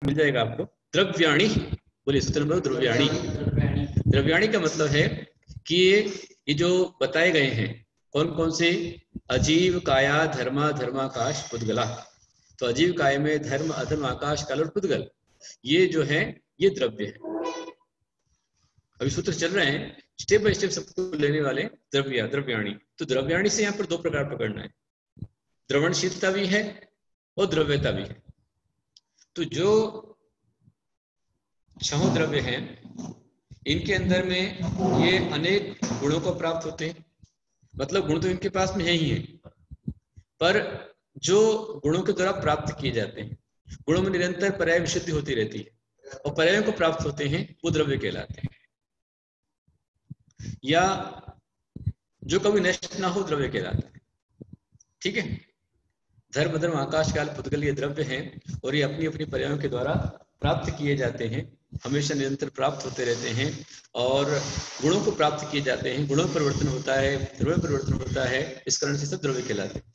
मिल जाएगा आपको। द्रव्याणी, बोलिए सूत्र नंबर द्रव्याणी। द्रव्याणी का मतलब है कि ये जो बताए गए हैं कौन कौन से, अजीव, काया, धर्मा, धर्माकाश, पुद्गला। तो अजीव काय में धर्म, अधर्म, आकाश, काल और पुद्गल, ये जो है ये द्रव्य है। अभी सूत्र चल रहे हैं, स्टेप बाय स्टेप सबको लेने वाले। द्रव्याणी, तो द्रव्याणी से यहाँ पर दो प्रकार पकड़ना है, द्रवणशीलता भी है और द्रव्यता भी है। तो जो छह द्रव्य हैं इनके अंदर में ये अनेक गुणों को प्राप्त होते हैं, मतलब गुण तो इनके पास में है ही है, पर जो गुणों के द्वारा प्राप्त किए जाते हैं, गुणों में निरंतर पर्याय विशुद्धि होती रहती है और पर्यायों को प्राप्त होते हैं, वो द्रव्य कहलाते हैं। या जो कभी नष्ट ना हो द्रव्य कहलाते हैं। ठीक है, धर्म, धर्म, आकाश, काल, पुद्गल ये द्रव्य हैं और ये अपनी अपनी पर्यायों के द्वारा प्राप्त किए जाते हैं, हमेशा निरंतर प्राप्त होते रहते हैं और गुणों को प्राप्त किए जाते हैं। गुणों परिवर्तन होता है, द्रव्य परिवर्तन होता है, इस कारण से सब द्रव्य कहलाते हैं।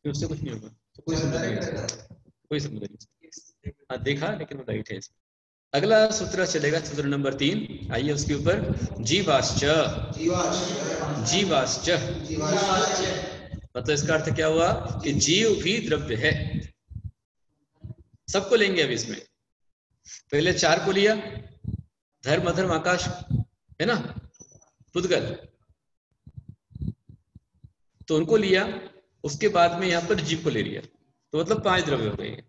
उससे कुछ नहीं होगा, तो कोई समझ नहीं, कोई समझ नहीं। हाँ देखा, लेकिन वो राइट है। अगला सूत्र चलेगा, सूत्र नंबर 3, आइए उसके ऊपर। जीवाश्च, जीवाश्च मतलब इसका अर्थ क्या हुआ कि जीव भी द्रव्य है। सबको लेंगे अब इसमें। पहले 4 को लिया, धर्म, अधर्म, आकाश है ना, पुद्गल, तो उनको लिया। उसके बाद में यहाँ पर जीव को ले लिया, तो मतलब 5 द्रव्य हो गए।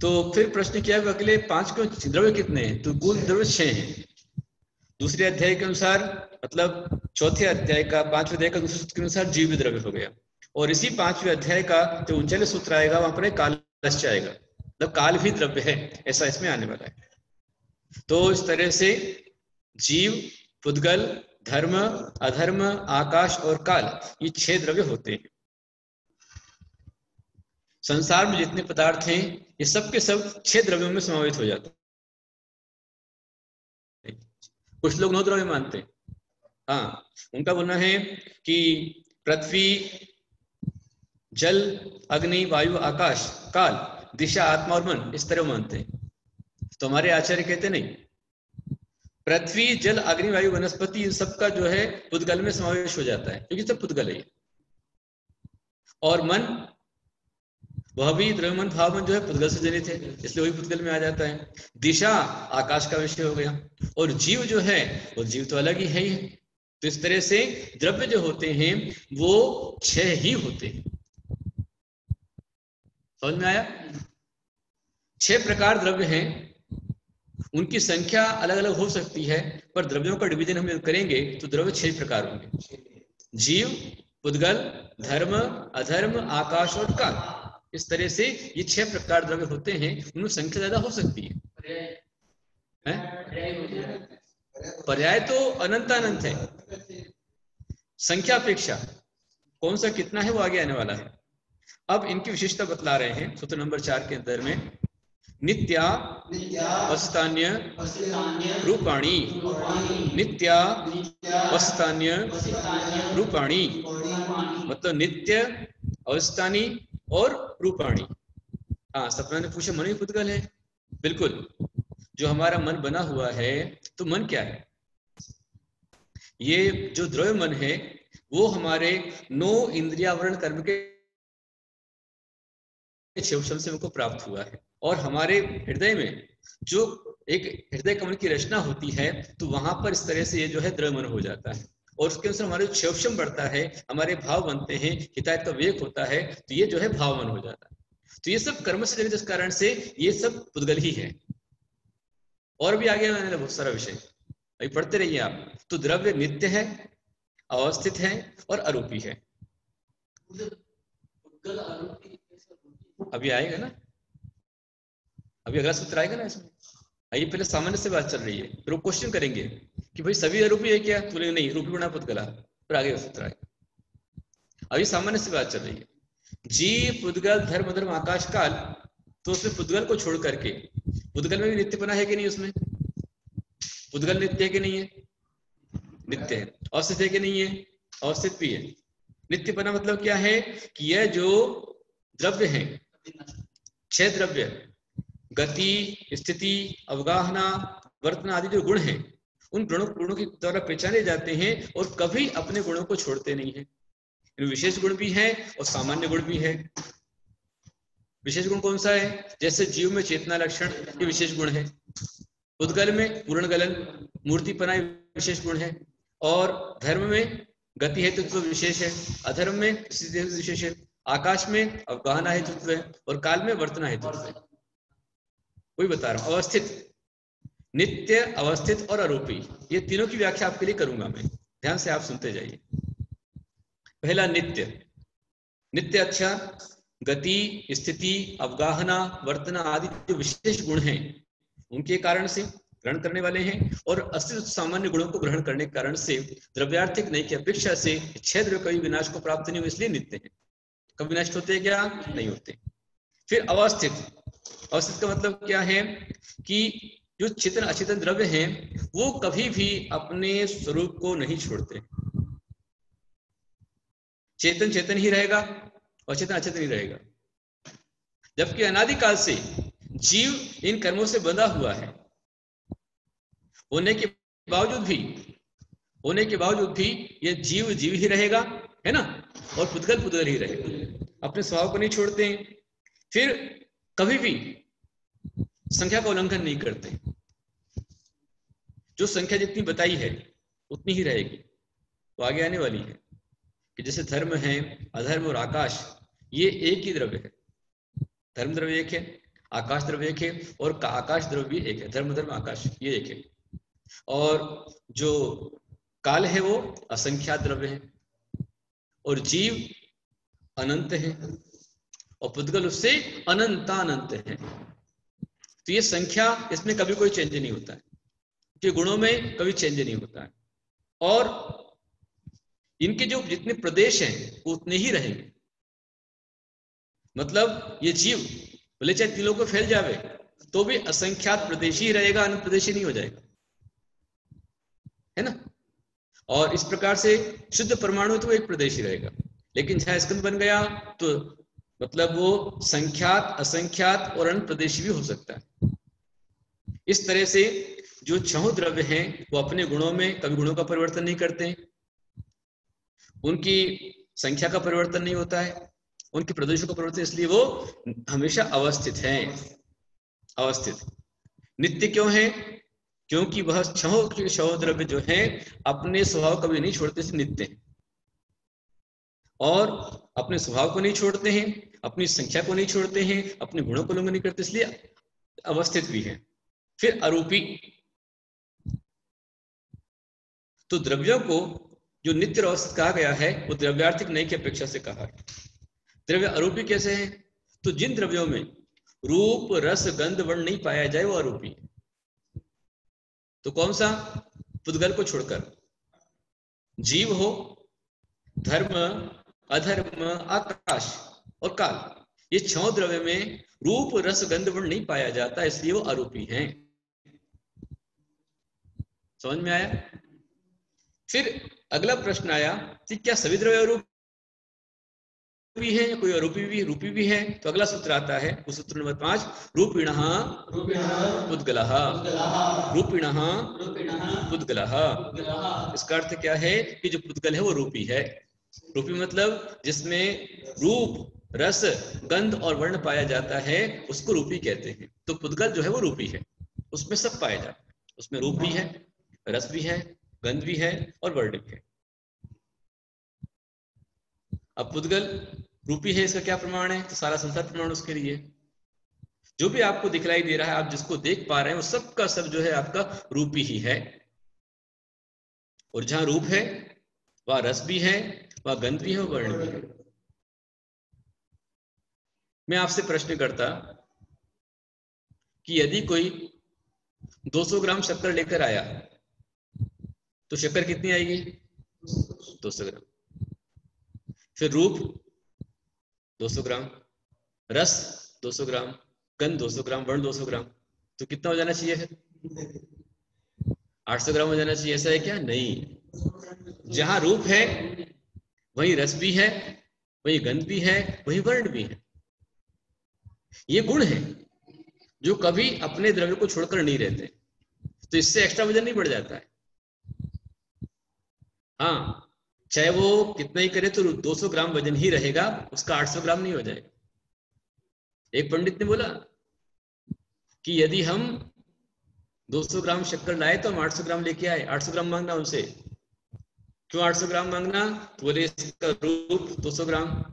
तो फिर प्रश्न क्या है, अगले 5 क्यों, द्रव्य कितने हैं? तो कुल द्रव्य 6 हैं। दूसरे अध्याय के अनुसार, मतलब चौथे अध्याय का 5वें अध्याय का दूसरे सूत्र के अनुसार जीव भी द्रव्य हो गया। और इसी 5वें अध्याय का जो उनचाले सूत्र आएगा वहां पर कालश्च आएगा, मतलब काल भी द्रव्य है, ऐसा इसमें आने वाला है। तो इस तरह से जीव, पुद्गल, धर्म, अधर्म, आकाश और काल, ये 6 द्रव्य होते हैं। संसार में जितने पदार्थ हैं ये सब के सब 6 द्रव्यों में समावित हो जाते हैं। कुछ लोग 9 द्रव्य मानते हैं। हाँ, उनका बोलना है कि पृथ्वी, जल, अग्नि, वायु, आकाश, काल, दिशा, आत्मा और मन, इस तरह मानते हैं। तो हमारे आचार्य कहते नहीं, पृथ्वी, जल, अग्नि, वायु, वनस्पति, इन सबका जो है पुद्गल में समावेश हो जाता है, क्योंकि सब पुद्गल है। और मन, वह भी द्रव्यमन भावमन जो है पुद्गल से जनित है, इसलिए वही पुद्गल में आ जाता है। दिशा आकाश का विषय हो गया, और जीव जो है वो जीव तो अलग ही है ही। तो इस तरह से द्रव्य जो होते हैं वो 6 ही होते हैं। समझ में आया? 6 प्रकार द्रव्य हैं, उनकी संख्या अलग अलग हो सकती है, पर द्रव्यों का डिवीजन हम करेंगे तो द्रव्य 6 प्रकार होंगे। जीव, पुद्गल, धर्म, अधर्म, आकाश और काल, इस तरह से ये 6 प्रकार द्रव्य होते हैं। उनमें संख्या ज्यादा हो सकती है? पर्याय तो अनंत अनंत है, संख्या अपेक्षा कौन सा कितना है वो आगे आने वाला है। अब इनकी विशेषता बतला रहे हैं सूत्र नंबर 4 के अंदर में। नित्या वस्तान्य रूपाणी, नित्या वस्तान्य रूपाणी, मतलब नित्य, अवस्थानी और रूपाणी। हाँ, सपना ने पूछा मन भी पुद्गल है? बिल्कुल, जो हमारा मन बना हुआ है, तो मन क्या है? ये जो द्रव्य मन है वो हमारे 9 इंद्रियावरण कर्म के शिवशम से हमको प्राप्त हुआ है। और हमारे हृदय में जो एक हृदय कमल की रचना होती है, तो वहां पर इस तरह से ये जो है द्रव्य मन हो जाता है, और उसके अनुसार हमारे शिवशम बढ़ता है, हमारे भाव बनते हैं, हितायत का विवेक होता है, तो ये जो है भाव मन हो जाता है। तो ये सब कर्म से जनित, इस कारण से ये सब पुद्गल ही है। और भी आगे मैंने बहुत सारा विषय अभी पढ़ते रहिए आप। तो द्रव्य नित्य है, अवस्थित है और अरूपी है। अभी आएगा ना, अभी अगला सूत्र आएगा ना इसमें। आइए पहले सामान्य से बात चल रही है, फिर वो क्वेश्चन करेंगे कि भाई सभी अरूपी है क्या? तो नहीं, रूपी बना पुद्गला, फिर आगे सूत्र आएगा। अभी सामान्य से बात चल रही है। जीव, पुद्गल, धर्म, धर्म, आकाश, काल, तो उसमें पुद्गल को छोड़ करके, पुद्गल में भी नित्यपना है कि नहीं? उसमें पुद्गल नित्य है कि नहीं है? नित्य है। अवस्थित है कि नहीं है? अवस्थित भी है। नित्यपना मतलब क्या है कि यह जो द्रव्य है छह द्रव्य गति, स्थिति, अवगाहना, वर्तना आदि जो गुण हैं, उन गुणों के द्वारा पहचाने जाते हैं और कभी अपने गुणों को छोड़ते नहीं हैं। विशेष गुण भी है और सामान्य गुण भी है। विशेष गुण कौन सा है? जैसे जीव में चेतना लक्षण, ये विशेष गुण है। उद्गल में पूर्ण गलन, मूर्तिपना विशेष गुण है। और धर्म में गति हेतुत्व विशेष है, अधर्म में स्थिति विशेष है, आकाश में अवगाहना हेतुत्व है और काल में वर्तना हेतुत्व है। वही बता रहा हूं। अवस्थित, नित्य, अवस्थित और आरोपी, ये तीनों की व्याख्या आपके लिए करूंगा मैं, ध्यान से आप सुनते जाइए। पहला नित्य। नित्य अच्छा, गति, स्थिति, अवगाहना, वर्तना आदि जो विशेष गुण हैं उनके कारण से ग्रहण करने वाले हैं और अस्तित्व सामान्य गुणों को ग्रहण करने के कारण से द्रव्यार्थिक नहीं की अपेक्षा से छह द्रव्य कभी विनाश को प्राप्त नहीं हुए, इसलिए नित्य है। कभी नष्ट होते हैं क्या? नहीं होते। फिर अवस्थित। अवस्थित का मतलब क्या है कि जो चेतन अचेतन द्रव्य हैं वो कभी भी अपने स्वरूप को नहीं छोड़ते। चेतन चेतन ही रहेगा और चेतन अचेतन ही रहेगा। जबकि अनादिकाल से जीव इन कर्मों से बंधा हुआ है, होने के बावजूद भी ये जीव जीव ही रहेगा, है ना, और पुद्गल पुद्गल ही रहेगा, अपने स्वभाव को नहीं छोड़ते हैं। फिर कभी भी संख्या का उल्लंघन नहीं करते। जो संख्या जितनी बताई है उतनी ही रहेगी, वो आगे आने वाली है कि जैसे धर्म है, अधर्म और आकाश, ये एक ही द्रव्य है। धर्म द्रव्य एक है, आकाश द्रव्य एक है और आकाश द्रव्य भी एक है। धर्म धर्म आकाश ये एक है। और जो काल है वो असंख्यात द्रव्य है और जीव अनंत है और पुद्गल उससे अनंतानंत है। तो ये संख्या, इसमें कभी कोई चेंज नहीं होता है, कि गुणों में कभी चेंज नहीं होता है और इनके जो जितने प्रदेश हैं वो उतने ही रहेंगे। मतलब ये जीव भले चाहे तीनों को फैल जावे तो भी असंख्यात प्रदेशी ही रहेगा, अनंत प्रदेशी नहीं हो जाएगा, है ना। और इस प्रकार से शुद्ध परमाणु तो एक प्रदेशी रहेगा, लेकिन जहां स्कंद बन गया तो मतलब वो संख्यात, असंख्यात और अनंत प्रदेशी भी हो सकता है। इस तरह से जो छह द्रव्य हैं वो अपने गुणों में कभी गुणों का परिवर्तन नहीं करते, उनकी संख्या का परिवर्तन नहीं होता है, उनके प्रदेशों का परिवर्तन, इसलिए वो हमेशा अवस्थित हैं। अवस्थित। नित्य क्यों है? क्योंकि वह छह द्रव्य जो है अपने स्वभाव कभी नहीं छोड़ते, इसलिए नित्य हैं। और अपने स्वभाव को नहीं छोड़ते हैं, अपनी संख्या को नहीं छोड़ते हैं, अपने गुणों को उल्लंघन नहीं करते, इसलिए अवस्थित भी है। फिर आरोपी। तो द्रव्यों को जो नित्य अवस्थित कहा गया है वो द्रव्यार्थिक नहीं की अपेक्षा से कहा है। द्रव्य आरोपी कैसे है? तो जिन द्रव्यों में रूप, रस, गंध, वर्ण नहीं पाया जाए वो आरोपी है। तो कौन सा? पुद्गल को छोड़कर जीव हो, धर्म, अधर्म, आकाश और काल, ये छह द्रव्य में रूप, रस, गंध, वर्ण नहीं पाया जाता, इसलिए वो आरोपी हैं। समझ में आया? फिर अगला प्रश्न आया कि क्या सभी द्रव्य आरोपी है या कोई रूपी भी है? तो अगला सूत्र आता है, वो सूत्र नंबर 5, रूपिणः पुद्गलः। रूपिणः पुद्गलः। इसका अर्थ क्या है कि जो पुद्गल है वो रूपी है। रूपी मतलब जिसमें रूप, रस, गंध और वर्ण पाया जाता है उसको रूपी कहते हैं। तो पुद्गल जो है वो रूपी है, उसमें सब पाया जाता है। उसमें रूप भी है, रस भी है, गंध भी है और वर्ण भी है। अब पुद्गल रूपी है, इसका क्या प्रमाण है? तो सारा संसार प्रमाण उसके लिए। जो भी आपको दिखलाई दे रहा है, आप जिसको देख पा रहे हैं, वो सब का सब जो है आपका रूपी ही है। और जहां रूप है वह रस भी है, वह गंध भी है, वह वर्ण भी है। मैं आपसे प्रश्न करता कि यदि कोई 200 ग्राम शक्कर लेकर आया तो शक्कर कितनी आएगी? 200 ग्राम। फिर रूप 200 ग्राम, रस 200 ग्राम, गंध 200 ग्राम, वर्ण 200 ग्राम, तो कितना हो जाना चाहिए? फिर 800 ग्राम हो जाना चाहिए। ऐसा है क्या? नहीं। जहां रूप है वही रस भी है, वही गंध भी है, वही वर्ण भी है। ये गुण है जो कभी अपने द्रव्य को छोड़कर नहीं रहते, तो इससे एक्स्ट्रा वजन नहीं बढ़ जाता है। हाँ, चाहे वो कितना ही करे तो 200 ग्राम वजन ही रहेगा, उसका 800 ग्राम नहीं हो जाएगा। एक पंडित ने बोला कि यदि हम 200 ग्राम शक्कर लाए तो हम 800 ग्राम लेके आए, 800 ग्राम मांगना उनसे। क्यों 800 ग्राम मांगना? तो बोले इसका रूप 200 ग्राम,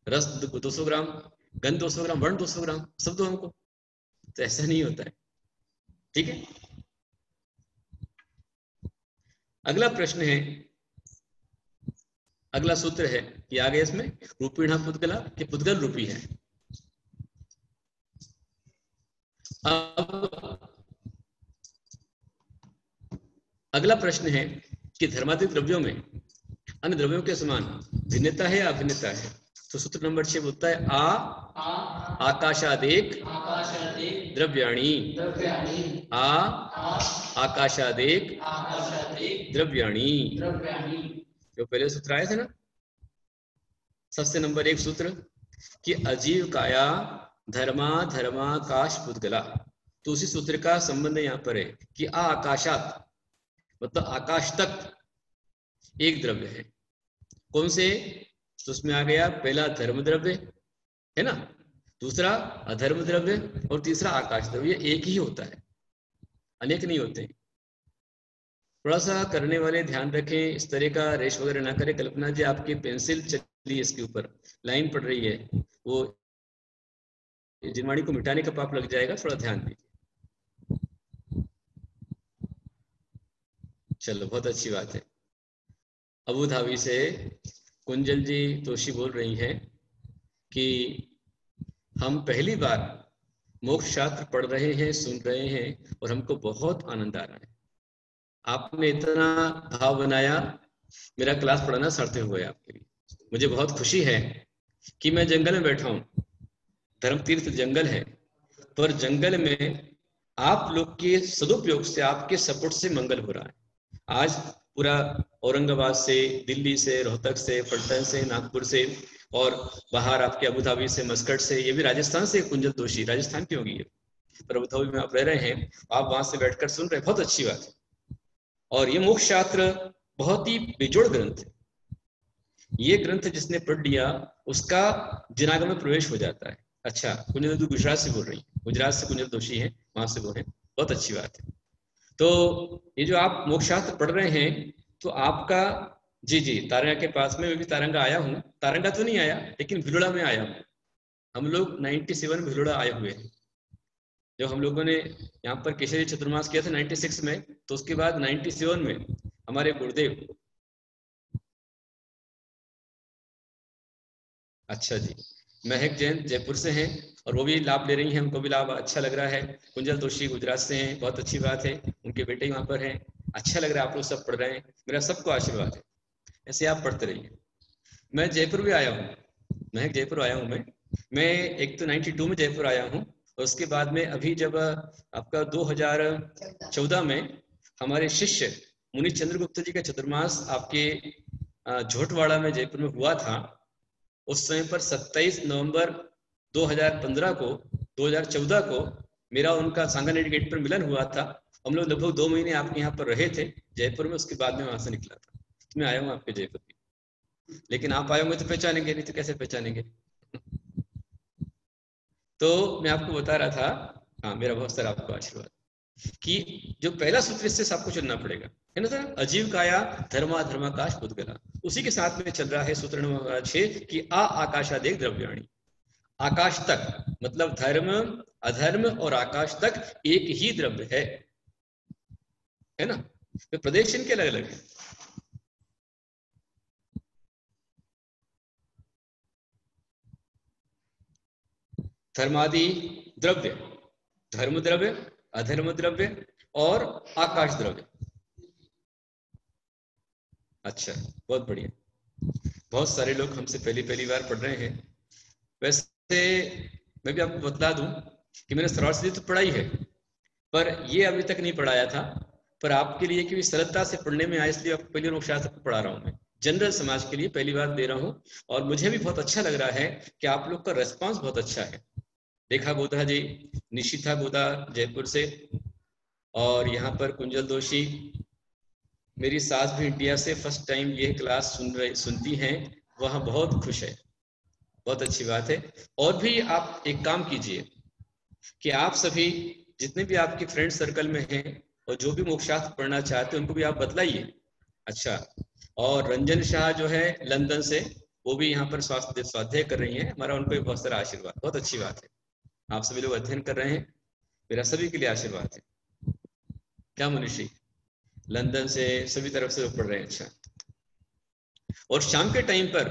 रस 200 ग्राम, गंध 200 ग्राम, वर्ण 200 ग्राम, सब तो हमको। तो ऐसा नहीं होता है। ठीक है, अगला प्रश्न है, अगला सूत्र है कि आगे इसमें रूपीणा पुद्गला कि पुद्गल रूपी है। अब अगला प्रश्न है कि धर्मात्मक द्रव्यों में अन्य द्रव्यों के समान भिन्नता है या अभिन्नता है? तो सूत्र नंबर 6 होता है आकाशादेक द्रव्याणि, आकाशादेक द्रव्याणि। जो पहले सूत्र आए थे ना, सबसे नंबर 1 सूत्र कि अजीव काया धर्मा धर्माकाश पुद्गला, तो उसी सूत्र का संबंध यहाँ पर है कि आकाशात मतलब आकाश तक एक द्रव्य है। कौन से? तो उसमें आ गया पहला धर्म द्रव्य है ना, दूसरा अधर्म द्रव्य और तीसरा आकाश द्रव्य। एक ही होता है, अनेक नहीं होते। थोड़ा सा करने वाले ध्यान रखें, इस तरह का रेश वगैरह ना करें। कल्पना जी आपकी पेंसिल चली इसके ऊपर लाइन पड़ रही है, वो जिनवाणी को मिटाने का पाप लग जाएगा, थोड़ा ध्यान दीजिए। चलो, बहुत अच्छी बात है। अबू धाबी से कुंजल जी तोशी बोल रही हैं कि हम पहली बार मोक्ष शास्त्र पढ़ रहे हैं, सुन रहे हैं और हमको बहुत आनंद आ रहा है। आपने इतना भाव बनाया, मेरा क्लास पढ़ाना सार्थक हुआ है आपके लिए। मुझे बहुत खुशी है कि मैं जंगल में बैठा हूँ, धर्म तीर्थ जंगल है, पर जंगल में आप लोग के सदुपयोग से, आपके सपोर्ट से मंगल हो रहा है। आज पूरा औरंगाबाद से, दिल्ली से, रोहतक से, पटना से, नागपुर से और बाहर आपके अबू धाबी से, मस्कट से, ये भी राजस्थान से कुंजल तोशी, राजस्थान की होगी, पर अबू धाबी में आप रह रहे हैं, आप वहां से बैठकर सुन रहे हैं, बहुत अच्छी बात है। और ये मोक्ष शास्त्र बहुत ही बेजोड़ ग्रंथ है। ये ग्रंथ जिसने पढ़ लिया उसका जिनागम में प्रवेश हो जाता है। अच्छा, कुंजल तू गुजरात से बोल रही है, गुजरात से कुंजल दोषी है, वहां से बोल रहे हैं, बहुत अच्छी बात है। तो ये जो आप मोक्ष शास्त्र पढ़ रहे हैं, तो आपका जी जी तारंगा के पास में, मैं भी तारंगा आया हूँ। तारंगा तो नहीं आया, लेकिन भिलोड़ा में आया हूँ। हम लोग 97 में भिलोड़ा आए हुए हैं। जब हम लोगों ने यहाँ पर केशरी चतुर्मास किया था 96 में, तो उसके बाद 97 में हमारे गुरुदेव, अच्छा जी, महक जैन जयपुर से हैं और वो भी लाभ ले रही हैं, उनको भी लाभ अच्छा लग रहा है। कुंजल दोषी गुजरात से हैं, बहुत अच्छी बात है, उनके बेटे ही वहाँ पर हैं। अच्छा लग रहा है, आप लोग सब पढ़ रहे हैं, मेरा सबको आशीर्वाद है, ऐसे आप पढ़ते रहिए। मैं जयपुर भी आया हूँ, महक जयपुर आया हूँ मैं एक तो 92 में जयपुर आया हूँ, और उसके बाद में अभी जब आपका 2014 में हमारे शिष्य मुनि चंद्रगुप्त जी का चतुर्मास आपके झोटवाड़ा में जयपुर में हुआ था, उस समय पर 27 नवंबर 2014 को मेरा उनका सांगानेर गेट पर मिलन हुआ था। हम लोग लगभग 2 महीने आपके यहाँ पर रहे थे जयपुर में, उसके बाद में वहां से निकला था। तो मैं आया हूँ आपके जयपुर की, लेकिन आप आए होंगे तो पहचानेंगे, नहीं तो कैसे पहचानेंगे। तो मैं आपको बता रहा था, हाँ, मेरा बहुत सारा आपको आशीर्वाद, कि जो पहला सूत्र इससे सबको चलना पड़ेगा, है ना सर, अजीव काया धर्मा धर्माकाश पुद्गला, उसी के साथ में चल रहा है सूत्र नंबर 6 कि आकाशादेक द्रव्याणि। आकाश तक मतलब धर्म, अधर्म और आकाश तक एक ही द्रव्य है ना, तो प्रदेश इनके अलग अलग है। धर्मादि द्रव्य, धर्म द्रव्य, अधर्म द्रव्य और आकाश द्रव्य। अच्छा, बहुत बढ़िया, बहुत सारे लोग हमसे पहली बार पढ़ रहे हैं। वैसे मैं भी आपको बतला दूं कि मैंने सरस्वती तो पढ़ाई है, पर ये अभी तक नहीं पढ़ाया था, पर आपके लिए क्योंकि सरलता से पढ़ने में आया, इसलिए आपको पहले शास्त्र को पढ़ा रहा हूं। मैं जनरल समाज के लिए पहली बार दे रहा हूं, और मुझे भी बहुत अच्छा लग रहा है कि आप लोग का रेस्पॉन्स बहुत अच्छा है। रेखा गोदा जी, निशिथा गोदा जयपुर से, और यहाँ पर कुंजल दोषी, मेरी सास भी इंडिया से फर्स्ट टाइम ये क्लास सुनती हैं, वह बहुत खुश है। बहुत अच्छी बात है। और भी आप एक काम कीजिए कि आप सभी जितने भी आपके फ्रेंड सर्कल में हैं और जो भी मोक्षास्त्र पढ़ना चाहते हैं उनको भी आप बतलाइए। अच्छा, और रंजन शाह जो है लंदन से, वो भी यहाँ पर स्वाध्याय कर रही हैं, हमारा उन पर बहुत सारा आशीर्वाद। बहुत अच्छी बात है, आप सभी लोग अध्ययन कर रहे हैं, मेरा सभी के लिए आशीर्वाद है। क्या मनीषी, लंदन से सभी तरफ से लोग पढ़ रहे हैं। अच्छा, और शाम के टाइम पर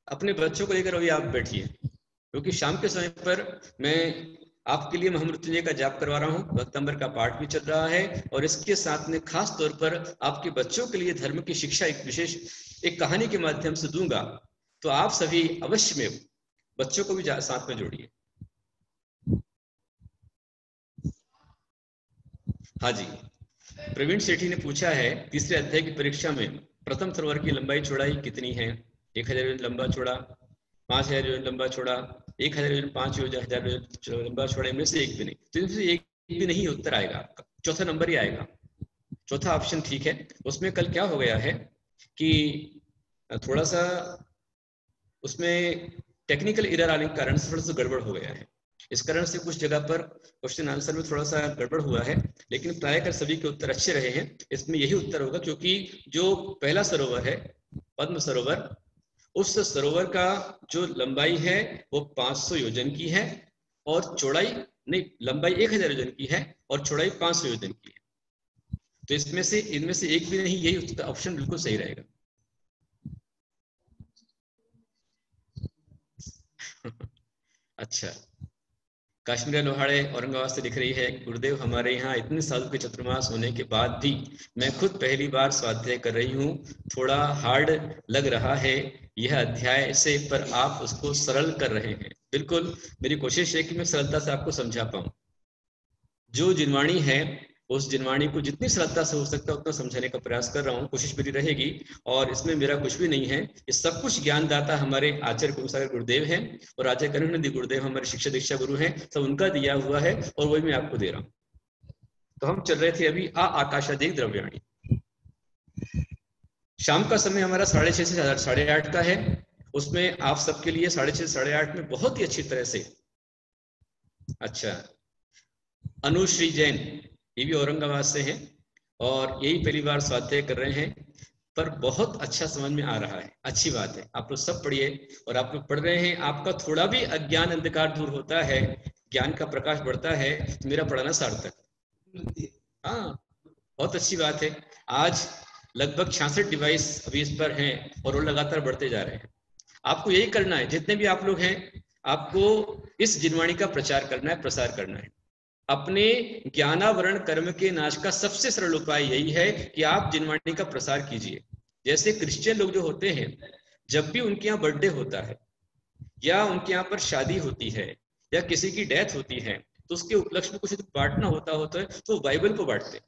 अपने बच्चों को लेकर अभी आप बैठिए, क्योंकि शाम के समय पर मैं आपके लिए महामृत्युंजय का जाप करवा रहा हूँ, भक्तंबर का पाठ भी चल रहा है, और इसके साथ में खास तौर पर आपके बच्चों के लिए धर्म की शिक्षा एक विशेष एक कहानी के माध्यम से दूंगा। तो आप सभी अवश्य में बच्चों को भी साथ में जोड़िए। हाँ जी, प्रवीण सेठी ने पूछा है, तीसरे अध्याय की परीक्षा में प्रथम सरोवर की लंबाई चौड़ाई कितनी है? 1000 योजन लंबा चौड़ा, 5000 योजन लंबा चौड़ा, 1000 योजन 5 योजन 1000 योजन लंबा चौड़ा, इनमें से एक भी नहीं। तो इनमें से एक भी नहीं उत्तर आएगा आपका, चौथा नंबर ही आएगा। चौथा ऑप्शन ठीक है। उसमें कल क्या हो गया है कि थोड़ा सा उसमें टेक्निकल एरर आने के कारण से थोड़ा सा गड़बड़ हो गया है। इस कारण से कुछ जगह पर क्वेश्चन आंसर में थोड़ा सा गड़बड़ हुआ है, लेकिन प्रायः सभी के उत्तर अच्छे रहे हैं। इसमें यही उत्तर होगा, क्योंकि जो पहला सरोवर है पद्म सरोवर, उस सरोवर का जो लंबाई है वो 500 योजन की है, और चौड़ाई नहीं, लंबाई 1000 योजन की है और चौड़ाई 500 योजन की है। तो इसमें से इनमें से एक भी नहीं, यही ऑप्शन बिल्कुल सही रहेगा। अच्छा, काश्मीर लोहाड़े औरंगाबाद से लिख रही है, गुरुदेव हमारे यहाँ इतने सालों के चतुर्मास होने के बाद भी मैं खुद पहली बार स्वाध्याय कर रही हूँ, थोड़ा हार्ड लग रहा है यह अध्याय से, पर आप उसको सरल कर रहे हैं। बिल्कुल, मेरी कोशिश है कि मैं सरलता से आपको समझा पाऊँ। जो जिनवाणी है उस जिनवाणी को जितनी सरलता से हो सकता है उतना समझाने का प्रयास कर रहा हूँ, कोशिश मेरी रहेगी। और इसमें मेरा कुछ भी नहीं है, ये सब कुछ ज्ञानदाता हमारे आचार्य गुरुसागर गुरुदेव हैं, और आचार्य करुणानिधि गुरुदेव हमारे शिक्षा दीक्षा गुरु हैं, सब उनका दिया हुआ है और वही मैं आपको दे रहा हूँ। तो हम चल रहे थे अभी आकाशादि द्रव्याणी। शाम का समय हमारा 6:30 से 8:30 का है। उसमें आप सबके लिए 6:30 से 8:30 में बहुत ही अच्छी तरह से, अच्छा, अनुश्री जैन, ये भी औरंगाबाद से हैं और यही पहली बार स्वाध्याय कर रहे हैं, पर बहुत अच्छा समझ में आ रहा है। अच्छी बात है, आप लोग सब पढ़िए, और आप लोग पढ़ रहे हैं, आपका थोड़ा भी अज्ञान अंधकार दूर होता है, ज्ञान का प्रकाश बढ़ता है, तो मेरा पढ़ाना सार्थक। हाँ, बहुत अच्छी बात है। आज लगभग 66 डिवाइस अभी इस पर हैं और वो लगातार बढ़ते जा रहे हैं। आपको यही करना है, जितने भी आप लोग हैं, आपको इस जिनवाणी का प्रचार करना है, प्रसार करना है। अपने ज्ञानावरण कर्म के नाश का सबसे सरल उपाय यही है कि आप जिनवाणी का प्रसार कीजिए। जैसे क्रिश्चियन लोग जो होते हैं, जब भी उनके यहाँ बर्थडे होता है या उनके यहाँ पर शादी होती है या किसी की डेथ होती है, तो उसके उपलक्ष्य में कुछ बांटना होता है, तो बाइबल को बांटते हैं,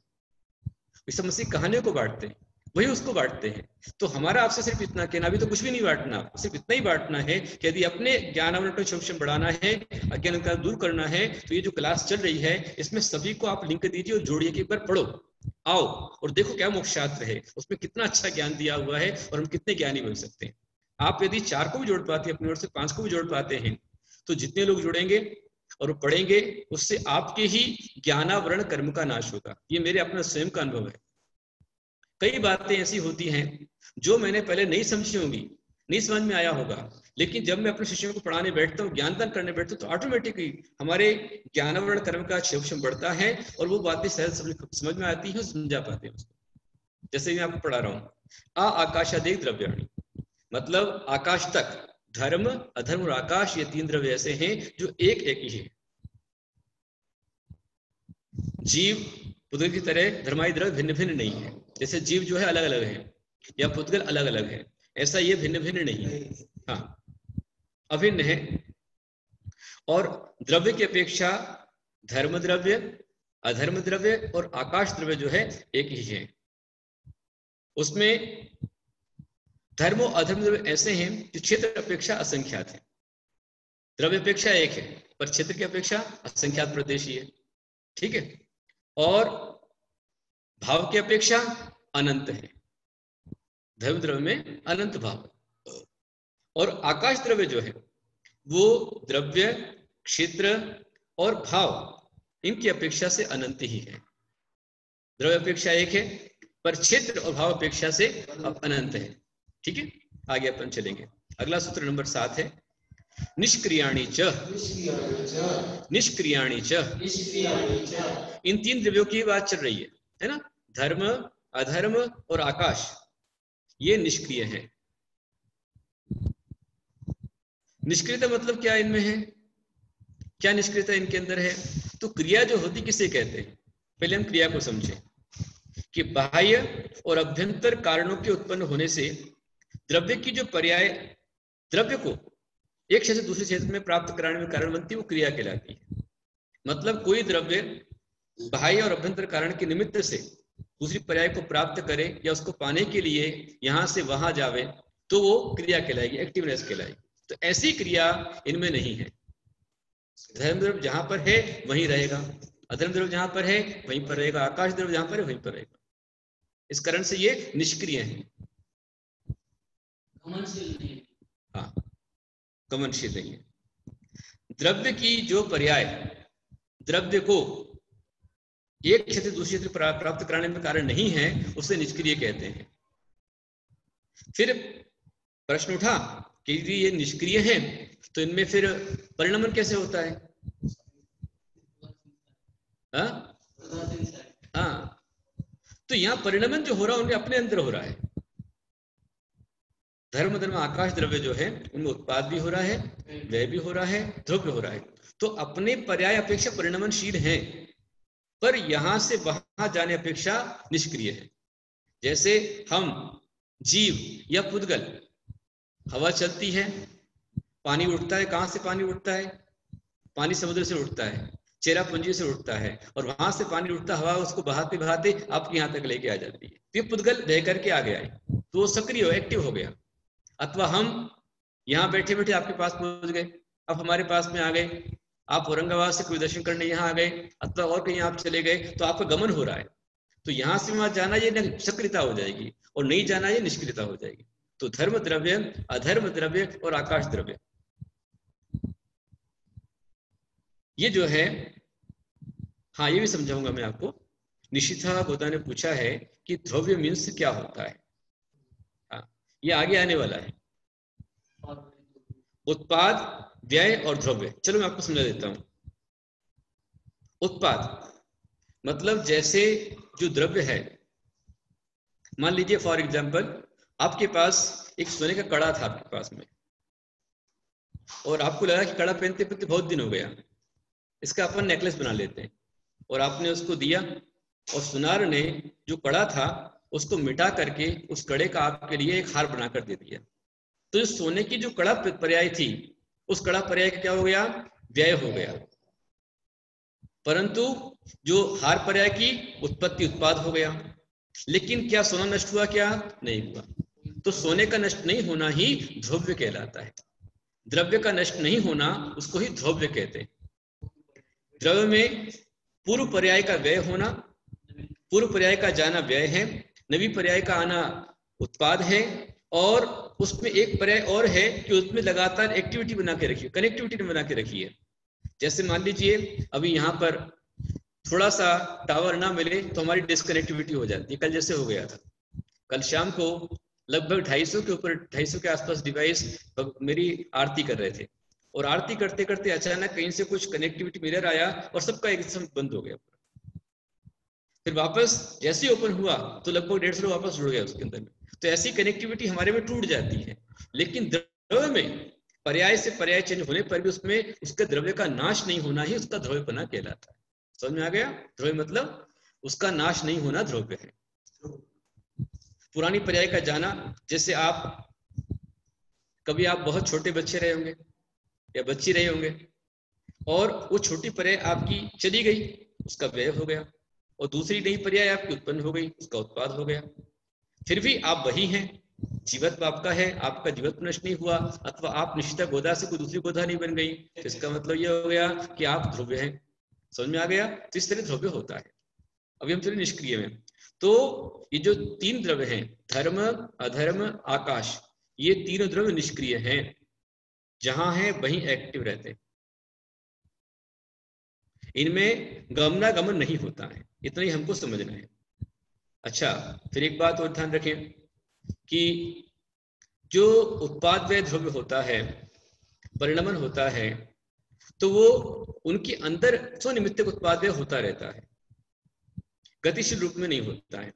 ईसा मसीह कहानियों को बांटते हैं, वही उसको बांटते हैं। तो हमारा आपसे सिर्फ इतना कहना, अभी तो कुछ भी नहीं बांटना, सिर्फ इतना ही बांटना है कि यदि अपने ज्ञानावरण को क्षमता बढ़ाना है, अज्ञान का दूर करना है, तो ये जो क्लास चल रही है इसमें सभी को आप लिंक दीजिए और जोड़िए कि एक बार पढ़ो, आओ और देखो क्या मोक्षशास्त्र है, उसमें कितना अच्छा ज्ञान दिया हुआ है और हम कितने ज्ञानी बन सकते हैं। आप यदि 4 को भी जोड़ पाते हैं, अपनी ओर से 5 को भी जोड़ पाते हैं, तो जितने लोग जुड़ेंगे और पढ़ेंगे, उससे आपके ही ज्ञानावरण कर्म का नाश होगा। ये मेरे अपना स्वयं का अनुभव है। कई बातें ऐसी होती हैं जो मैंने पहले नहीं समझी होंगी, नहीं समझ में आया होगा, लेकिन जब मैं अपने शिष्यों को पढ़ाने बैठता हूँ, ज्ञानदान करने बैठता हूँ, तो ऑटोमेटिकली हमारे ज्ञानावरण कर्म का क्षेम बढ़ता है और वो बातें सहज समझ में आती हैं, समझा पाते हैं उसको। जैसे मैं आपको पढ़ा रहा हूँ, आकाशादि द्रव्याणि, मतलब आकाश तक, धर्म अधर्म और आकाश, ये 3 द्रव्य ऐसे हैं जो एक एक ही है। जीव पुद्गल की तरह धर्मादि द्रव्य भिन्न भिन्न नहीं है। जैसे जीव जो है अलग अलग है या पुद्गल अलग अलग है, ऐसा ये भिन्न भिन्न नहीं है, हाँ, अभिन्न है। और द्रव्य की अपेक्षा धर्म द्रव्य, अधर्म द्रव्य और आकाश द्रव्य जो है एक ही है। उसमें धर्म और अधर्म द्रव्य ऐसे हैं जो क्षेत्र अपेक्षा असंख्यात है। द्रव्य अपेक्षा एक है, पर क्षेत्र की अपेक्षा असंख्यात प्रदेशी है, ठीक है। और भाव की अपेक्षा अनंत है, धर्म द्रव्य में अनंत भाव। और आकाश द्रव्य जो है वो द्रव्य, क्षेत्र और भाव इनकी अपेक्षा से अनंत ही है। द्रव्य अपेक्षा एक है, पर क्षेत्र और भाव अपेक्षा से अनंत है, ठीक है। आगे अपन चलेंगे। अगला सूत्र नंबर 7 है निष्क्रियाणि च। निष्क्रियाणि च, इन 3 द्रव्यों की बात चल रही है ना। धर्म, अधर्म और आकाश, ये निष्क्रिय है। निष्क्रियता मतलब क्या इनमें है, क्या निष्क्रियता इनके अंदर है? तो क्रिया जो होती किसे कहते हैं, पहले हम क्रिया को समझें कि बाह्य और अभ्यंतर कारणों के उत्पन्न होने से द्रव्य की जो पर्याय द्रव्य को एक क्षेत्र से दूसरे क्षेत्र में प्राप्त कराने में कारण बनती है, वो क्रिया कहलाती है। मतलब कोई द्रव्य बाह्य और अभ्यंतर कारण के निमित्त से दूसरी पर्याय को प्राप्त करे या उसको पाने के लिए यहां से वहां जावे, तो वो क्रिया कहलाएगी, एक्टिवनेस कहलाएगी। तो ऐसी क्रिया इनमें नहीं है। धर्म द्रव्य जहां पर है वहीं रहेगा, अधर्म द्रव्य जहां पर है वहीं पर रहेगा, आकाश द्रव्य जहां पर है वहीं पर रहेगा। इस कारण से ये निष्क्रिय है, हाँ, गमनशील नहीं है। द्रव्य की जो पर्याय द्रव्य को एक क्षेत्र दूसरे क्षेत्र प्राप्त कराने में कारण नहीं है, उसे निष्क्रिय कहते हैं। फिर प्रश्न उठा कि ये निष्क्रिय है तो इनमें फिर परिणमन कैसे होता है? हाँ, तो यहाँ परिणमन जो हो रहा है उनके अपने अंदर हो रहा है। धर्म धर्म आकाश द्रव्य जो है उनमें उत्पाद भी हो रहा है, व्यय भी हो रहा है, द्रव्य हो रहा है। तो अपने पर्याय अपेक्षा परिणमनशील है, पर यहां से वहां जाने अपेक्षा निष्क्रिय है। जैसे हम जीव या पुद्गल, हवा चलती है, पानी उठता है। कहां से पानी उठता है? पानी समुद्र से उठता है, चेरापूंजी से उठता है, और वहां से पानी उठता, हवा उसको बहाते बहाते आपके यहां तक लेके आ जाती है। तो ये पुद्गल बह करके आ गया है, तो वो सक्रिय हो, एक्टिव हो गया। अथवा हम यहाँ बैठे बैठे आपके पास पहुंच गए, अब हमारे पास में आ गए, आप औरंगाबाद से कोई दर्शन करने यहाँ आ गए, अथवा और कहीं आप चले गए, तो आपका गमन हो रहा है। तो यहां से वहां जाना ये सक्रियता हो जाएगी, और नहीं जाना ये निष्क्रियता हो जाएगी। तो धर्म द्रव्य, अधर्म द्रव्य और आकाश द्रव्य, ये जो है, हाँ ये भी समझाऊंगा मैं आपको। निशिथा गोदा ने पूछा है कि द्रव्य मीन्स क्या होता है। हाँ, ये आगे आने वाला है। उत्पाद, व्यय और द्रव्य, चलो मैं आपको समझा देता हूं। उत्पाद मतलब जैसे जो द्रव्य है, मान लीजिए फॉर एग्जांपल आपके पास एक सोने का कड़ा था आपके पास में, और आपको लगा कि कड़ा पहनते पहनते बहुत दिन हो गया, इसका अपन नेकलेस बना लेते हैं, और आपने उसको दिया, और सुनार ने जो कड़ा था उसको मिटा करके उस कड़े का आपके लिए एक हार बनाकर दे दिया। तो जो सोने की जो कड़ा पर्याय थी, उस कड़ा पर्याय का क्या हो गया? व्यय हो गया। परंतु जो हार पर्याय की उत्पत्ति, उत्पाद हो गया। लेकिन क्या सोना नष्ट हुआ? क्या नहीं हुआ। तो सोने का नष्ट नहीं होना ही द्रव्य कहलाता है। द्रव्य का नष्ट नहीं होना, उसको ही द्रव्य कहते हैं। द्रव्य में पूर्व पर्याय का व्यय होना, पूर्व पर्याय का जाना व्यय है, नवी पर्याय का आना उत्पाद है, और उसमें एक पर्याय और है कि उसमें लगातार एक्टिविटी बना के रखी है, कनेक्टिविटी बना के रखी है। जैसे मान लीजिए अभी यहाँ पर थोड़ा सा टावर ना मिले तो हमारी डिस्कनेक्टिविटी हो जाती है। कल जैसे हो गया था, कल शाम को लगभग 250 के ऊपर, 250 के आसपास डिवाइस मेरी आरती कर रहे थे, और आरती करते करते अचानक कहीं से कुछ कनेक्टिविटी मिरर आया और सबका एकदम बंद हो गया। फिर वापस जैसे ही ओपन हुआ तो लगभग 150 वापस जुड़ गया उसके अंदर में। तो ऐसी कनेक्टिविटी हमारे में टूट जाती है। लेकिन द्रव्य में पर्याय से पर्याय चेंज होने पर भी उसमें उसके द्रव्य का नाश नहीं होना ही उसका द्रव्यपना कहलाता है। समझ में आ गया? द्रव्य मतलब उसका नाश नहीं होना द्रव्य है। पुरानी पर्याय का जाना, जैसे आप कभी आप बहुत छोटे बच्चे रहे होंगे या बच्ची रहे होंगे, और वो छोटी पर्याय आपकी चली गई, उसका व्यय हो गया, और दूसरी नई पर्याय आपकी उत्पन्न हो गई, उसका उत्पाद हो गया। फिर भी आप वही हैं, जीवत्व आपका है, आपका जीवत्व नष्ट नहीं हुआ, अथवा आप निश्चित गोदा से कोई दूसरी गोदा नहीं बन गई, तो इसका मतलब ये हो गया कि आप ध्रुव हैं। समझ में आ गया? तो इस तरह ध्रुव्य होता है। अभी हम चले निष्क्रिय में। तो ये जो तीन द्रव्य हैं, धर्म, अधर्म, आकाश, ये तीनों द्रव्य निष्क्रिय हैं। जहां है वहीं एक्टिव रहते हैं, इनमें गमनागमन नहीं होता है, इतना ही हमको समझना है। अच्छा, फिर एक बात और ध्यान रखें कि जो उत्पादव्यय द्रव्य होता है, परिणमन होता है, तो वो उनके अंदर स्वनिमित्तक उत्पादव्यय होता रहता है, गतिशील रूप में नहीं होता है।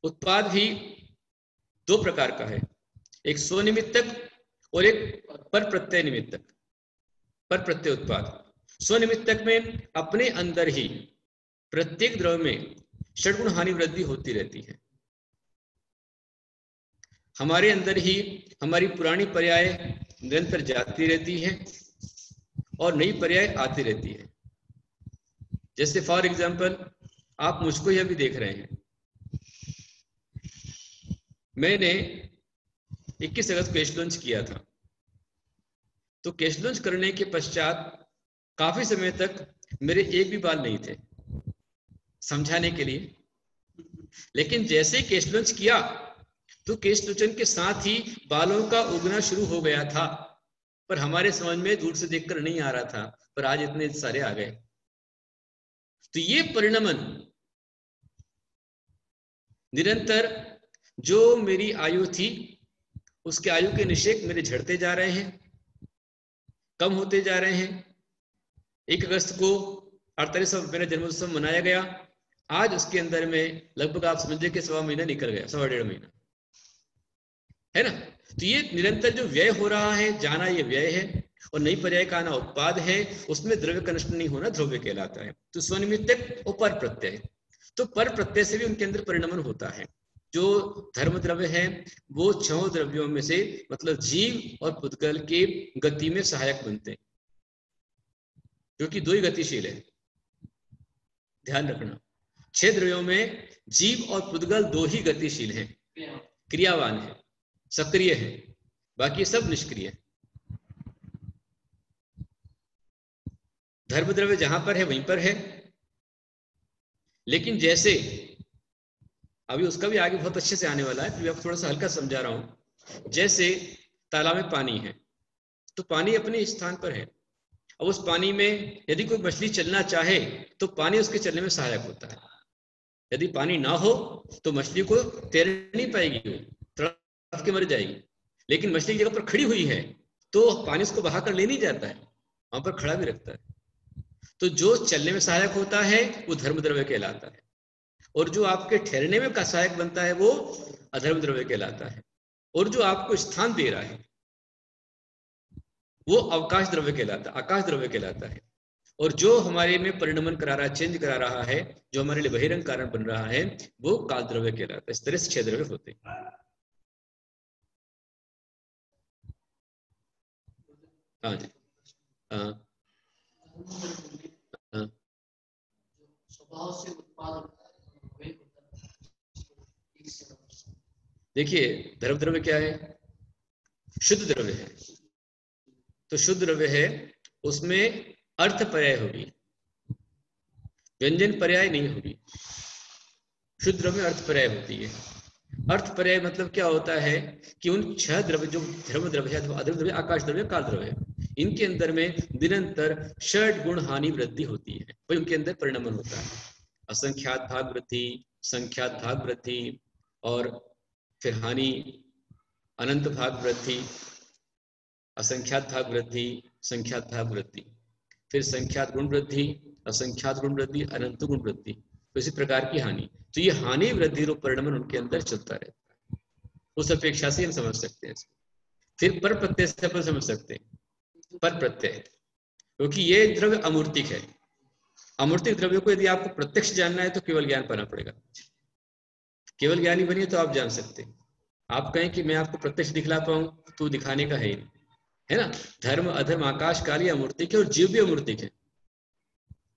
उत्पाद भी दो प्रकार का है, एक स्वनिमित्तक और एक पर प्रत्यय निमित्तक। पर प्रत्यय उत्पाद स्वनिमित्तक में अपने अंदर ही प्रत्येक द्रव्य में षड्गुण हानि वृद्धि होती रहती है। हमारे अंदर ही हमारी पुरानी पर्याय निरंतर जाती रहती है और नई पर्याय आती रहती है। जैसे फॉर एग्जाम्पल आप मुझको यह भी देख रहे हैं, मैंने 21 अगस्त कैश लॉन्च किया था, तो कैश लॉन्च करने के पश्चात काफी समय तक मेरे एक भी बाल नहीं थे समझाने के लिए, लेकिन जैसे ही कैश लॉन्च किया तो केश लोचन के साथ ही बालों का उगना शुरू हो गया था, पर हमारे समझ में दूर से देखकर नहीं आ रहा था, पर आज इतने सारे आ गए। तो ये परिणमन निरंतर जो मेरी आयु थी उसके आयु के निषेक मेरे झड़ते जा रहे हैं, कम होते जा रहे हैं। 1 अगस्त को 48वां मेरा जन्मोत्सव मनाया गया, आज उसके अंदर में लगभग आप समझिए कि 1.25 महीना निकल गया, 1.5 महीना, है ना। तो ये निरंतर जो व्यय हो रहा है, जाना ये व्यय है और नई पर्याय का आना उत्पाद है, उसमें द्रव्य का नष्ट नहीं होना ध्रुव्य कहलाता है। तो स्वनिमित्तक और पर प्रत्यय, तो पर प्रत्यय से भी उनके अंदर परिणमन होता है। जो धर्म द्रव्य है वो 6 द्रव्यों में से मतलब जीव और पुद्गल के गति में सहायक बनते हैं, जो कि 2 ही गतिशील है, ध्यान रखना। 6 द्रव्यों में जीव और पुद्गल 2 ही गतिशील हैं, क्रियावान है, सक्रिय है, बाकी सब निष्क्रिय है। धर्म द्रव्य जहां पर है वहीं पर है, लेकिन जैसे अभी उसका भी आगे बहुत अच्छे से आने वाला है, फिर आप थोड़ा सा हल्का समझा रहा हूं। जैसे तालाब में पानी है, तो पानी अपने स्थान पर है, अब उस पानी में यदि कोई मछली चलना चाहे तो पानी उसके चलने में सहायक होता है। यदि पानी ना हो तो मछली को तैर नहीं पाएगी, वो तड़प के मर जाएगी। लेकिन मछली की जगह पर खड़ी हुई है तो पानी उसको बहाकर ले नहीं जाता है, वहां पर खड़ा भी रखता है। तो जो चलने में सहायक होता है वो धर्म द्रव्य कहलाता है, और जो आपके ठहरने में का सहायक बनता है वो अधर्म द्रव्य कहलाता है, और जो आपको स्थान दे रहा है वो अवकाश द्रव्य कहलाता है, आकाश द्रव्य कहलाता है। और जो हमारे में परिणमन करा रहा है, चेंज करा रहा है, जो हमारे लिए बहिरंग कारण बन रहा है, वो काल द्रव्य कहलाता है। इस तरह से 6 द्रव्य होते हैं। हाँ जी, हाँ हाँ। देखिए धर्म द्रव्य क्या है, शुद्ध द्रव्य है। तो शुद्ध द्रव्य है उसमें अर्थ पर्याय होगी, व्यंजन पर्याय नहीं होगी। शुद्ध द्रव्य में अर्थ पर्याय होती है। अर्थ पर्याय मतलब क्या होता है कि उन 6 द्रव्य जो धर्म द्रव्य है, अधर्म द्रव्य, आकाश द्रव्य, काल द्रव्य है, इनके अंदर में निरंतर षड गुण हानि वृद्धि होती है, वही उनके अंदर परिणमन होता है। असंख्यात भाग वृद्धि, संख्यात भाग वृद्धि, और फिर हानि, अनंत भाग वृद्धि, असंख्यात भाग वृद्धि, संख्यात भाग वृद्धि, फिर संख्यात गुण वृद्धि, असंख्यात गुण वृद्धि, अनंत गुण वृद्धि, तो इसी प्रकार की हानि। तो ये हानि वृद्धि रूप परिणमन उनके अंदर चलता रहता है। उस अपेक्षा से हम समझ सकते हैं। फिर पर प्रत्यय से अपन समझ सकते हैं, पर प्रत्यय, क्योंकि ये द्रव्य अमूर्तिक है। अमूर्तिक द्रव्य को यदि आपको प्रत्यक्ष जानना है तो केवल ज्ञान पाना पड़ेगा। केवल ज्ञानी बनिए तो आप जान सकते हैं। आप कहें कि मैं आपको प्रत्यक्ष दिखला पाऊं तो दिखाने का है ही नहीं, है ना। धर्म अधर्म आकाश काल ये अमूर्तिक है और जीव भी अमूर्तिक है।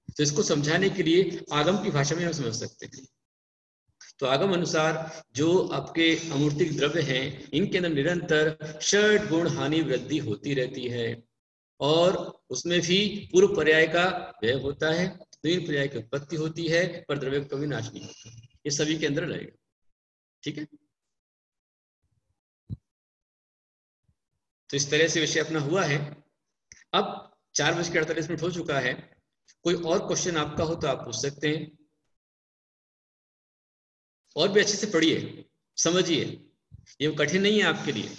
तो इसको समझाने के लिए आगम की भाषा में हम समझ सकते हैं। तो आगम अनुसार जो आपके अमूर्तिक द्रव्य हैं, इनके अंदर निरंतर षड गुण हानि वृद्धि होती रहती है, और उसमें भी पूर्व पर्याय का व्यय होता है, नवीन पर्याय की उत्पत्ति होती है, पर द्रव्य का कभी नाश नहीं होता। ये सभी के अंदर रहेगा। ठीक है, तो इस तरह से विषय अपना हुआ है। अब 4:48 हो चुका है। कोई और क्वेश्चन आपका हो तो आप पूछ सकते हैं, और भी अच्छे से पढ़िए, समझिए, ये कठिन नहीं है आपके लिए।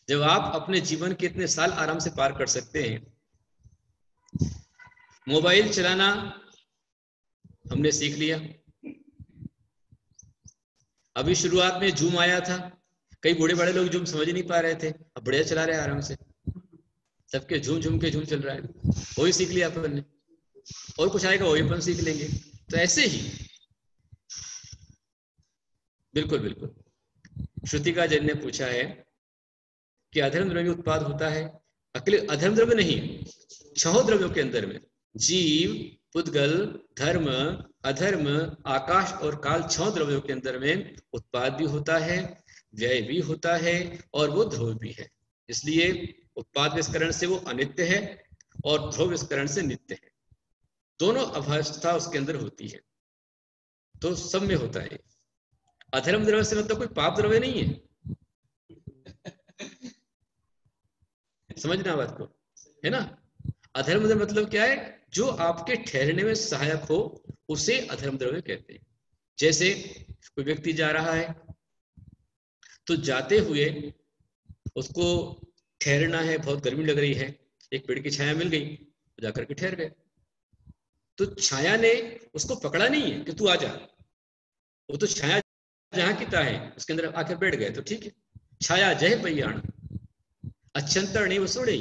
जब आप अपने जीवन के इतने साल आराम से पार कर सकते हैं। मोबाइल चलाना हमने सीख लिया, अभी शुरुआत में जूम आया था, कई बूढ़े बड़े लोग जूम समझ नहीं पा रहे थे, अब बढ़िया चला रहे हैं आराम से, सबके झूम झूम के झूम चल रहा है, वो भी सीख लिया अपन ने, और कुछ आएगा वो भी अपन सीख लेंगे। तो ऐसे ही बिल्कुल बिल्कुल। श्रुतिका जन ने पूछा है कि अधर्म द्रव्य उत्पाद होता है, अकेले अधर्म द्रव्य नहीं, 6 द्रव्यों के अंदर में जीव, पुद्गल, धर्म, अधर्म, आकाश और काल, 6 द्रव्यों के अंदर में उत्पाद भी होता है, व्यय भी होता है, और वो ध्रुव भी है। इसलिए उत्पाद विस्करण से वो अनित्य है और ध्रुव विस्करण से नित्य है। दोनों अवस्था उसके अंदर होती है, तो सब में होता है। अधर्म द्रव्य से मतलब कोई पाप द्रव्य नहीं है, समझना बात को, है ना। अधर्म द्रव्य मतलब क्या है, जो आपके ठहरने में सहायक हो उसे अधर्म द्रव्य कहते हैं। जैसे कोई व्यक्ति जा रहा है, तो जाते हुए उसको ठहरना है, बहुत गर्मी लग रही है, एक पेड़ की छाया मिल गई तो जाकर के ठहर गए, तो छाया ने उसको पकड़ा नहीं है कि तू आ जा, वो तो छाया जहां की तहाँ है, उसके अंदर आकर बैठ गए तो ठीक है। छाया जय पैयाण अच्छंतर नहीं वसुड़े।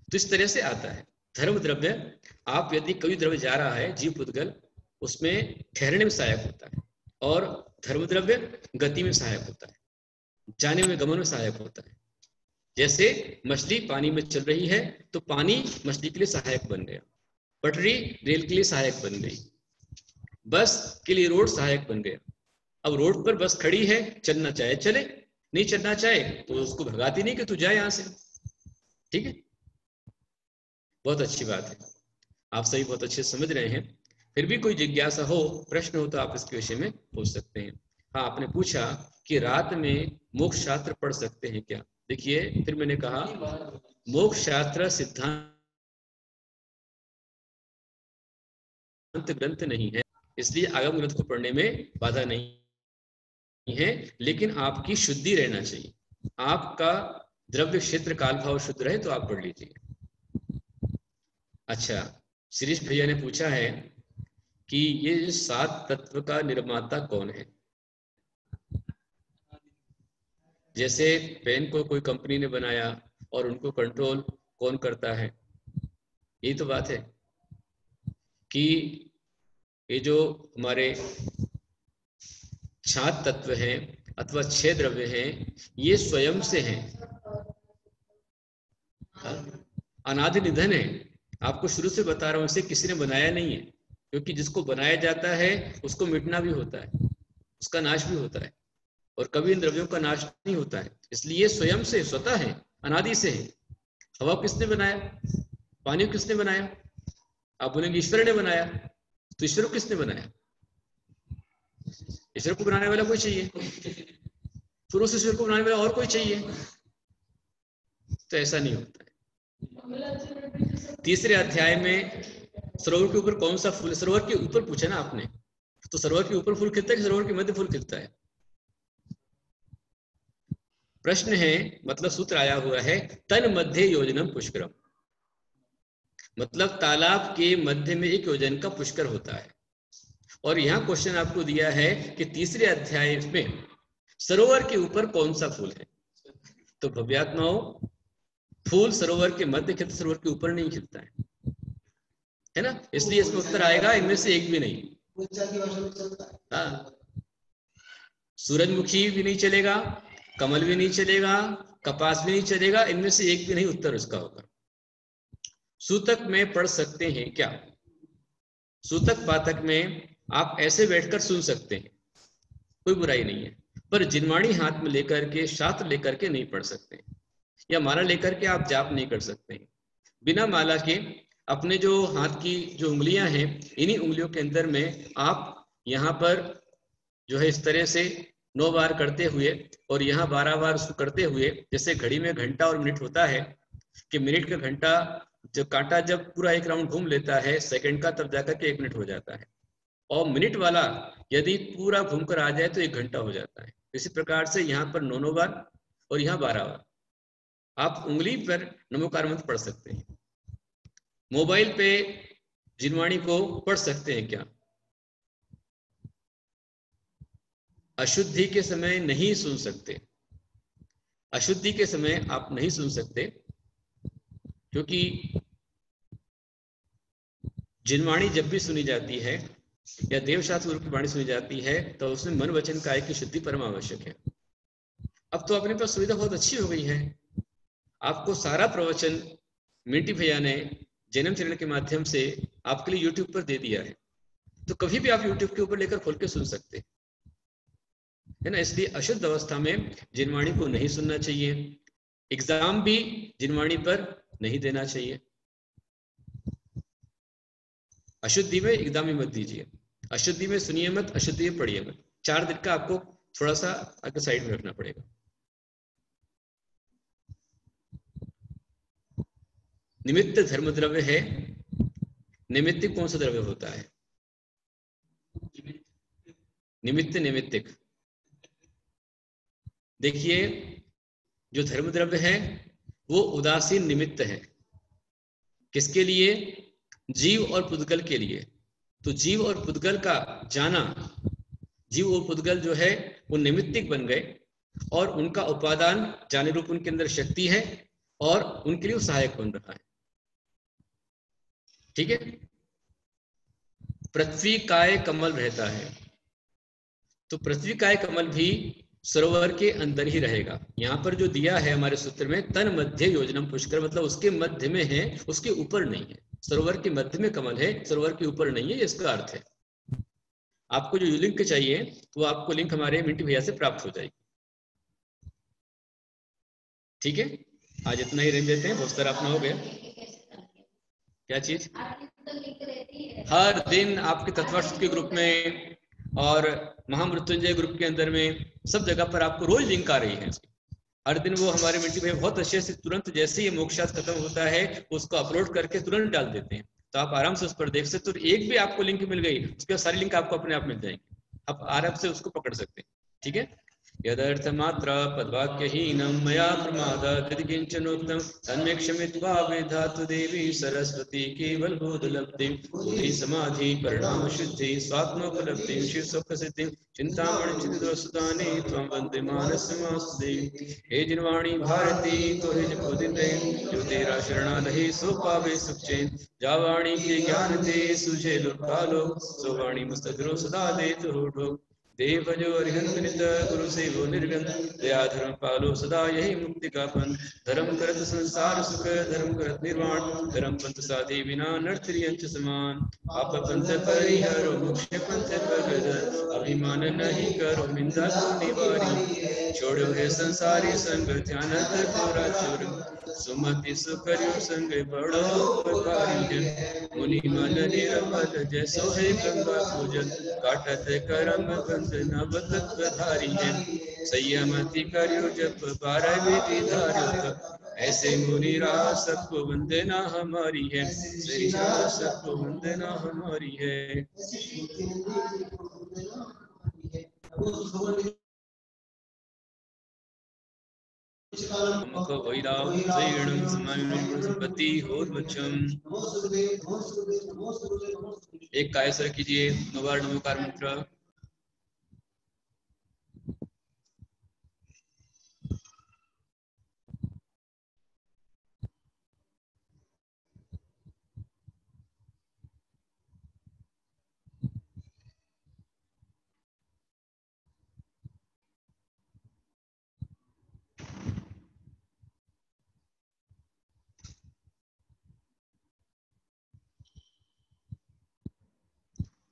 तो इस तरह से आता है धर्म द्रव्य। आप यदि कोई द्रव्य जा रहा है, जीव पुद्गल, उसमें ठहरने में सहायक होता है, और धर्म द्रव्य गति में सहायक होता है, जाने में गमन में सहायक होता है। जैसे मछली पानी में चल रही है तो पानी मछली के लिए सहायक बन गया, पटरी रेल के लिए सहायक बन गई, बस के लिए रोड सहायक बन गया। अब रोड पर बस खड़ी है, चलना चाहे चले, नहीं चलना चाहे तो उसको भगाती नहीं कि तू जाए यहां से। ठीक है, बहुत अच्छी बात है, आप सभी बहुत अच्छे समझ रहे हैं। फिर भी कोई जिज्ञासा हो, प्रश्न हो, तो आप इसके विषय में पूछ सकते हैं। हाँ, आपने पूछा कि रात में मोक्ष शास्त्र पढ़ सकते हैं क्या। देखिए, फिर मैंने कहा मोक्ष शास्त्र सिद्धांत ग्रंथ नहीं है, इसलिए आगम ग्रंथ को पढ़ने में बाधा नहीं है, लेकिन आपकी शुद्धि रहना चाहिए। आपका द्रव्य क्षेत्र काल भाव शुद्ध रहे तो आप पढ़ लीजिए। अच्छा, शिरीष भैया ने पूछा है कि ये 7 तत्व का निर्माता कौन है। जैसे पेन को कोई कंपनी ने बनाया और उनको कंट्रोल कौन करता है, यही तो बात है कि ये जो हमारे 7 तत्व हैं अथवा 6 द्रव्य हैं, ये स्वयं से हैं, अनादि निधन है। आपको शुरू से बता रहा हूं, इसे किसी ने बनाया नहीं है, क्योंकि जिसको बनाया जाता है उसको मिटना भी होता है, उसका नाश भी होता है, और कभी इन द्रव्यों का नाश नहीं होता है। इसलिए स्वयं से, स्वतः है, अनादि से है। हवा किसने बनाया, पानी किसने बनाया, आप बोलेंगे ईश्वर ने बनाया, तो ईश्वर को किसने बनाया, ईश्वर को बनाने वाला कोई चाहिए, फिर उस ईश्वर को बनाने वाला और कोई चाहिए, तो ऐसा नहीं होता है। 3रे अध्याय में सरोवर के ऊपर कौन सा फूल, सरोवर के ऊपर पूछा ना आपने, तो सरोवर के ऊपर फूल खिलता है कि सरोवर के मध्य फूल खिलता है, प्रश्न है। मतलब सूत्र आया हुआ है, तन मध्य योजनम पुष्करम, मतलब तालाब के मध्य में एक योजन का पुष्कर होता है। और यहाँ क्वेश्चन आपको दिया है कि 3रे अध्याय में सरोवर के ऊपर कौन सा फूल है, तो भव्यात्माओं, फूल सरोवर के मध्य खिलता, सरोवर के ऊपर नहीं खिलता है ना। इसलिए इसमें उत्तर आएगा इनमें से एक भी नहीं। हाँ, सूरजमुखी भी नहीं चलेगा, कमल भी नहीं चलेगा, कपास भी नहीं चलेगा, इनमें से एक भी नहीं उत्तर उसका होगा। सूतक में पढ़ सकते हैं क्या, सूतक पातक में आप ऐसे बैठकर सुन सकते हैं, कोई बुराई नहीं है, पर जिनवाणी हाथ में लेकर के, शास्त्र लेकर के नहीं पढ़ सकते, या माला लेकर के आप जाप नहीं कर सकते। बिना माला के अपने जो हाथ की जो उंगलियां हैं, इन्हीं उंगलियों के अंदर में आप यहाँ पर जो है इस तरह से 9 बार करते हुए, और यहाँ 12 बार उसको करते हुए, जैसे घड़ी में घंटा और मिनट होता है कि मिनट का घंटा, जब कांटा जब पूरा एक राउंड घूम लेता है सेकंड का, तब जाकर के 1 मिनट हो जाता है, और मिनट वाला यदि पूरा घूमकर आ जाए तो 1 घंटा हो जाता है। इसी प्रकार से यहाँ पर 9 बार और यहाँ 12 बार आप उंगली पर नमोकार मंत्र पढ़ सकते हैं। मोबाइल पे जिनवाणी को पढ़ सकते हैं क्या? अशुद्धि के समय नहीं सुन सकते, अशुद्धि के समय आप नहीं सुन सकते, क्योंकि जिनवाणी जब भी सुनी जाती है या देवशास्त्र गुरु की वाणी सुनी जाती है तो उसमें मन वचन काया की शुद्धि परम आवश्यक है। अब तो अपने पास सुविधा बहुत अच्छी हो गई है, आपको सारा प्रवचन मिंटी भैया ने जन्म चरण के माध्यम से आपके लिए यूट्यूब पर दे दिया है, तो कभी भी आप यूट्यूब के ऊपर लेकर खोल के सुन सकते है ना। इसलिए अशुद्ध अवस्था में जिनवाणी को नहीं सुनना चाहिए, एग्जाम भी जिनवाणी पर नहीं देना चाहिए, अशुद्धि में एग्जाम में मत दीजिए, अशुद्धि में सुनिए मत, अशुद्धि में पढ़िए मत। 4 दिन का आपको थोड़ा सा आगे साइड में रखना पड़ेगा। निमित्त धर्म द्रव्य है, निमित्तिक कौन सा द्रव्य होता है? निमित्त निमित्तिक। देखिए जो धर्म द्रव्य है वो उदासीन निमित्त है, किसके लिए? जीव और पुद्गल के लिए। तो जीव और पुद्गल का जाना, जीव और पुद्गल जो है वो निमित्तिक बन गए, और उनका उपादान जाने रूप उनके अंदर शक्ति है, और उनके लिए सहायक बन रहा है। ठीक है। पृथ्वी काय कमल रहता है, तो पृथ्वी काय कमल भी सरोवर के अंदर ही रहेगा। यहाँ पर जो दिया है हमारे सूत्र में, तन मध्य योजनम पुष्कर, मतलब उसके मध्य में है, उसके ऊपर नहीं है। सरोवर के मध्य में कमल है, सरोवर के ऊपर नहीं है, इसका अर्थ है। आपको जो लिंक चाहिए वो आपको लिंक हमारे मिंटी भैया से प्राप्त हो जाएगी। ठीक है, आज इतना ही रहने देते हैं, बहुत सारा अपना हो गया। क्या चीज? हर दिन आपके तत्वार्थ के ग्रुप में और महामृत्युंजय ग्रुप के अंदर में सब जगह पर आपको रोज लिंक आ रही है। हर दिन वो हमारे मिंटी भाई बहुत अच्छे से तुरंत जैसे ही मोक्षात खत्म होता है उसको अपलोड करके तुरंत डाल देते हैं, तो आप आराम से उस पर देख सकते हो। तो एक भी आपको लिंक मिल गई, उसके बाद सारी लिंक आपको अपने आप मिल जाएंगी, आप आराम से उसको पकड़ सकते हैं। ठीक है। यदर्थमात्र पदवाक्यहीनं मया प्रमादात् यदि किंचनोक्तं तन्मे क्षमित्वा विधातु देवी सरस्वती केवलबोधलब्धिं बुद्धि समाधि परिणाम शुद्धि स्वात्मोपलब्धिं शिव सुख सिद्धिं चिंतामणि चित्तदोषदाने त्वं वन्दे मानसमास्ते। हे जिनवाणी भारती तो हे जपो दिन रहे, जो तेरा शरणा रहे सो पावे सुख चैन। जा वाणी के ज्ञान दे सुझे लोकालो, सो वाणी मस्तक सदा दे तो ठोक। देव जो अरिहंत नित गुरु सेवो निर्गन, दया धर्म पालो सदा यही मुक्ति का पंथ। धर्म करत संसार सुख, धर्म करत निर्वाण, धर्म पंथ साधे बिना नर्थ रियंच समान। आप पंथ परिहरो मोक्ष पंथ पगधर, अभिमान नहीं करो निंदा को निवारी। छोड़ो है संसारी संग ध्यानत कोरा चोर, सुमति सुकर्यो संग बड़ो उपकारी है। मुनि मन निरमल जैसो है गंगा पूजन, काटत करम बंध नव तत्वधारी है। संयमति करियो जप 12 विधि धार्यो, ऐसे मुनि राह सबको वंदना हमारी है। सही राह सबको वंदना हमारी है। मुख वैराग जैणं समायुनं संपत्ति होर्वचम। एक कायसर कीजिए, 9 बार नमोकार मंत्र।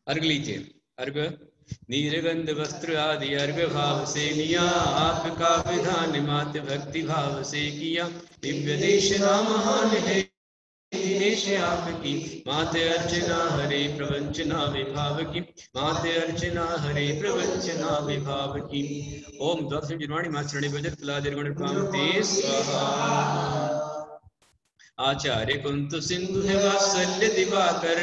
अर्घ लीजिए। अर्घ नीरगंध वस्त्र आदि अर्घ भाव से लिया, आपका विधान मात भक्ति भाव से किया। दिव्य देश नाम महान है देश आपकी, माते अर्चना हरे प्रवंचना विभाव की, माते अर्चना हरे प्रवंचना विभाव की। ओम द्वादश जिर्वाणी माचरणी भजत फलादिर्गुण पामते स्वाहा। आचार्य कुंतु सिंधु है वात्सल्य दिवाकर,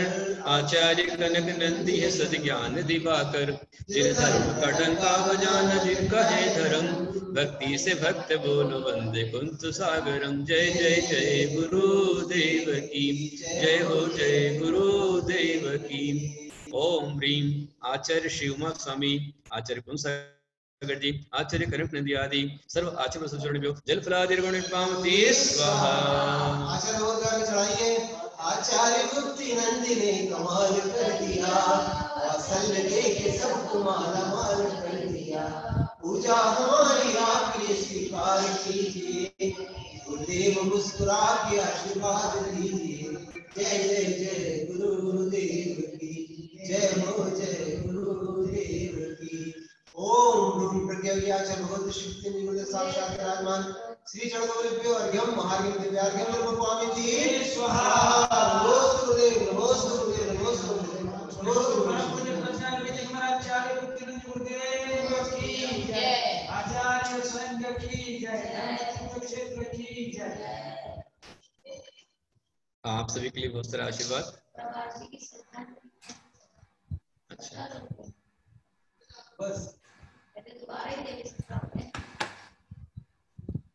आचार्य कनक नंदी है सद ज्ञान दिवाकर। जिन धर्म का डंका बजाना जिनका है धर्म, भक्ति से भक्त बोलो वंदे कुंतु सागरम। जय जय जय गुरुदेव की जय हो, जय गुरुदेव की। ओम ह्रीम आचार्य श्री उमा स्वामी, आचार्य कुंत जी, आचार्य कनक नंदी आदि सर्व आचरण सुचरण जल फलादिर्गुण पावती स्वाहा। आचार्य होकर चढ़ाइए। आचार्य गुप्ति नंदी ने कमाल कर दिया, वात्सल्य देके सबको माला माल कर दिया। पूजा हमारी आपकी स्वीकार कीजिए, गुरुदेव मुस्कुरा के आशीर्वाद दीजिए। जय जय जय गुरुदेव की जय हो, जय गुरुदेव की। ओम रूम प्रज्ञाचर भगवत श्री निगुण साक्षात विराजमान श्री चरणकमलेभ्यो अर्घ्यम महार्घ्यम दिव्यार्घ्यम निर्वपामिति स्वाहा। नमो गुरुदेव, नमो गुरुदेव, नमो गुरुदेव, नमो गुरुदेव। आचार्य गुरुदेव की जय, आचार्य संघ की जय, क्षेत्र की जय। आप सभी के लिए बहुत सारा आशीर्वाद। अच्छा बस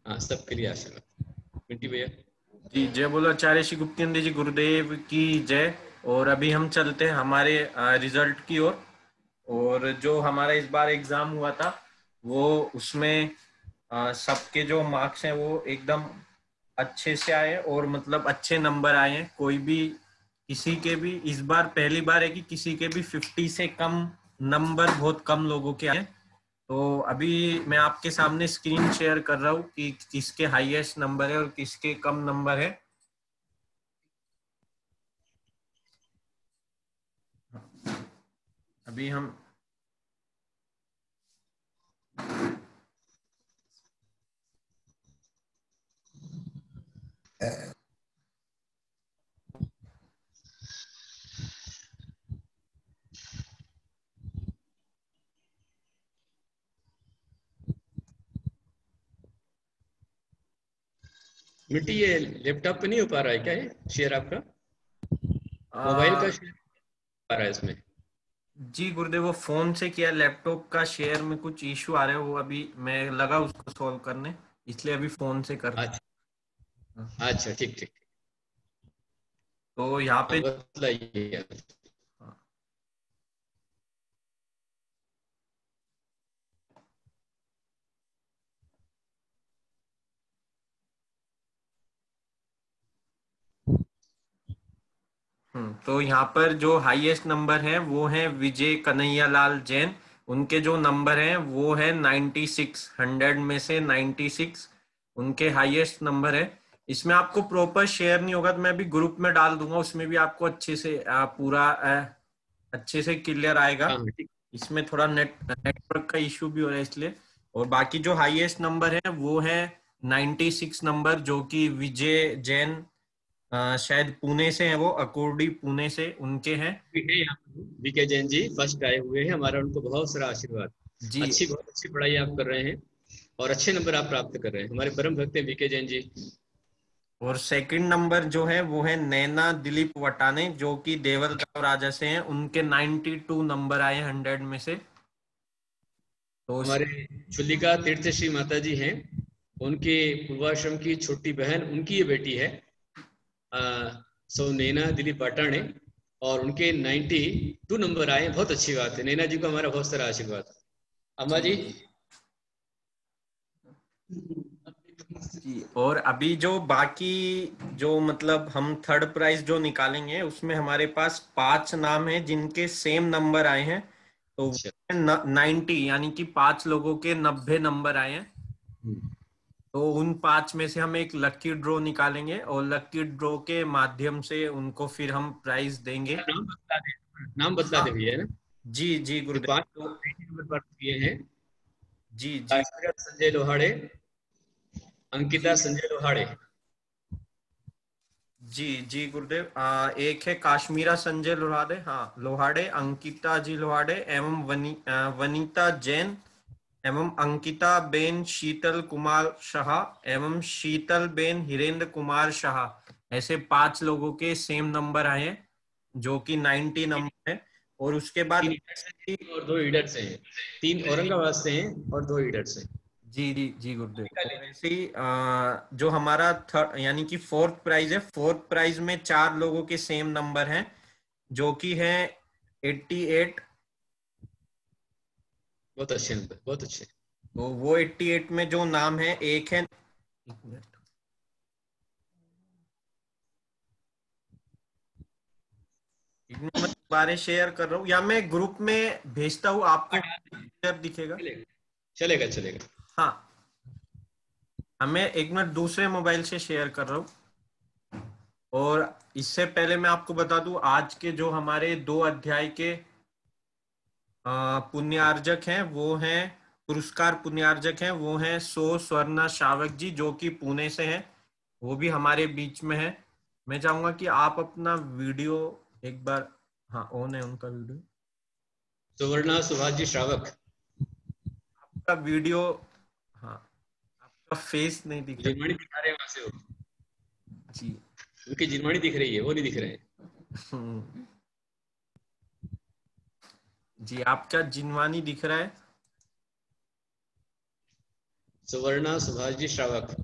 हाँ, सबके लिए आशीर्वाद। मिंटी भैया जी, जय बोलो आचार्य श्री गुप्तेंद्र जी गुरुदेव की जय। और अभी हम चलते हैं हमारे रिजल्ट की ओर। और जो हमारा इस बार एग्जाम हुआ था वो उसमें सबके जो मार्क्स हैं वो एकदम अच्छे से आए और मतलब अच्छे नंबर आए हैं। कोई भी किसी के भी इस बार पहली बार है कि किसी के भी 50 से कम नंबर बहुत कम लोगों के आए। तो अभी मैं आपके सामने स्क्रीन शेयर कर रहा हूँ कि किसके हाईएस्ट नंबर है और किसके कम नंबर है। अभी हम मिट्टी ये लैपटॉप पे नहीं हो पा रहा है क्या ये शेयर आपका? मोबाइल का शेयर आ रहा है इसमें। जी गुरुदेव, वो फोन से किया, लैपटॉप का शेयर में कुछ इश्यू आ रहा है, वो अभी मैं लगा उसको सॉल्व करने, इसलिए अभी फोन से कर। अच्छा ठीक ठीक। तो यहाँ पे बताइए। तो यहाँ पर जो हाईएस्ट नंबर है वो है विजय कन्हैयालाल जैन। उनके जो नंबर हैं वो है 96, 100 में से 96 उनके हाईएस्ट नंबर है। इसमें आपको प्रॉपर शेयर नहीं होगा तो मैं भी ग्रुप में डाल दूंगा, उसमें भी आपको अच्छे से पूरा अच्छे से क्लियर आएगा। इसमें थोड़ा नेटवर्क का इश्यू भी हो रहा है इसलिए। और बाकी जो हाईएस्ट नंबर है वो है 96 नंबर, जो कि विजय जैन शायद पुणे से है, वो अकोर्डी पुणे से उनके हैं। बीके जैन जी फर्स्ट आए हुए हैं, हमारा उनको बहुत सारा आशीर्वाद। जी, बहुत अच्छी पढ़ाई आप कर रहे हैं और अच्छे नंबर आप प्राप्त कर रहे हैं। हमारे परम भक्त हैं बीके जैन जी। और सेकंड नंबर जो है वो है नैना दिलीप वटाने, जो कि देवलगांव राजा से हैं। उनके 92 नंबर आए 100 में से। तो हमारे चुल्लिका तीर्थश्री माता जी हैं, उनके पूर्वाश्रम की छोटी बहन, उनकी ये बेटी है सो नैना दिलीप वाटाणे, और उनके 92 नंबर आए। बहुत अच्छी बात है। नैना जी को हमारा बहुत सारा आशीर्वाद। अम्मा जी जी। और अभी जो बाकी जो मतलब हम थर्ड प्राइज जो निकालेंगे उसमें हमारे पास 5 नाम है जिनके सेम नंबर आए हैं। तो 90 यानी कि 5 लोगों के 90 नंबर आए हैं। तो उन 5 में से हम एक लकी ड्रॉ निकालेंगे और लकी ड्रॉ के माध्यम से उनको फिर हम प्राइज देंगे। नाम बतला दे भैया ना। जी जी जो गुरुदेव। 5 तो नंबर पर किए हैं, जी जी काश्मीरा संजय लोहाड़े, अंकिता जी संजय लोहाड़े। जी जी गुरुदेव। एक है काश्मीरा संजय लोहाड़े, हाँ लोहाड़े, अंकिता जी लोहाड़े एवं वनीता जैन एवं अंकिता बेन शीतल कुमार शाह एवं शीतल बेन हिरेंद्र कुमार शाह, ऐसे 5 लोगों के सेम नंबर आए हैं जो कि 90 नंबर है। और उसके बाद 3 ईडर से हैं और 2 ईडर से हैं, 3 औरंगाबाद से हैं और 2 ईडर से। जी जी जी गुरुदेव। और ऐसे ही जो हमारा थर्ड यानी कि फोर्थ प्राइज है, फोर्थ प्राइज में 4 लोगों के सेम नंबर हैं जो कि है 88। बहुत अच्छे नंबर, बहुत अच्छे। तो वो 88 में जो नाम है, एक है, एक मिनट, मैं दोबारा शेयर कर रहा हूँ या मैं ग्रुप में भेजता हूँ आपको, शेयर दिखेगा। चलेगा, चलेगा, चलेगा। हाँ, हमें एक मिनट दूसरे मोबाइल से शेयर कर रहा हूँ। और इससे पहले मैं आपको बता दूं, आज के जो हमारे 2 अध्याय के पुण्यार्जक हैं वो हैं, पुरस्कार पुण्यार्जक हैं वो हैं स्वर्णा शावक जी जो कि पुणे से हैं, वो भी हमारे बीच में है। मैं चाहूंगा कि आप अपना वीडियो एक बार, हाँ ऑन है उनका वीडियो, सुवर्णा सुभाष जी श्रावक। आपका वीडियो, हाँ आपका फेस नहीं दिख रहा। जिनवाणी दिखा रहे हैं वहां से वो, जी उनकी जिनवाणी दिख रही है, वो नहीं दिख रहे हैं। हम्म, जी आपका जिनवानी दिख रहा है। सुवर्णा सुभाष जी श्रावक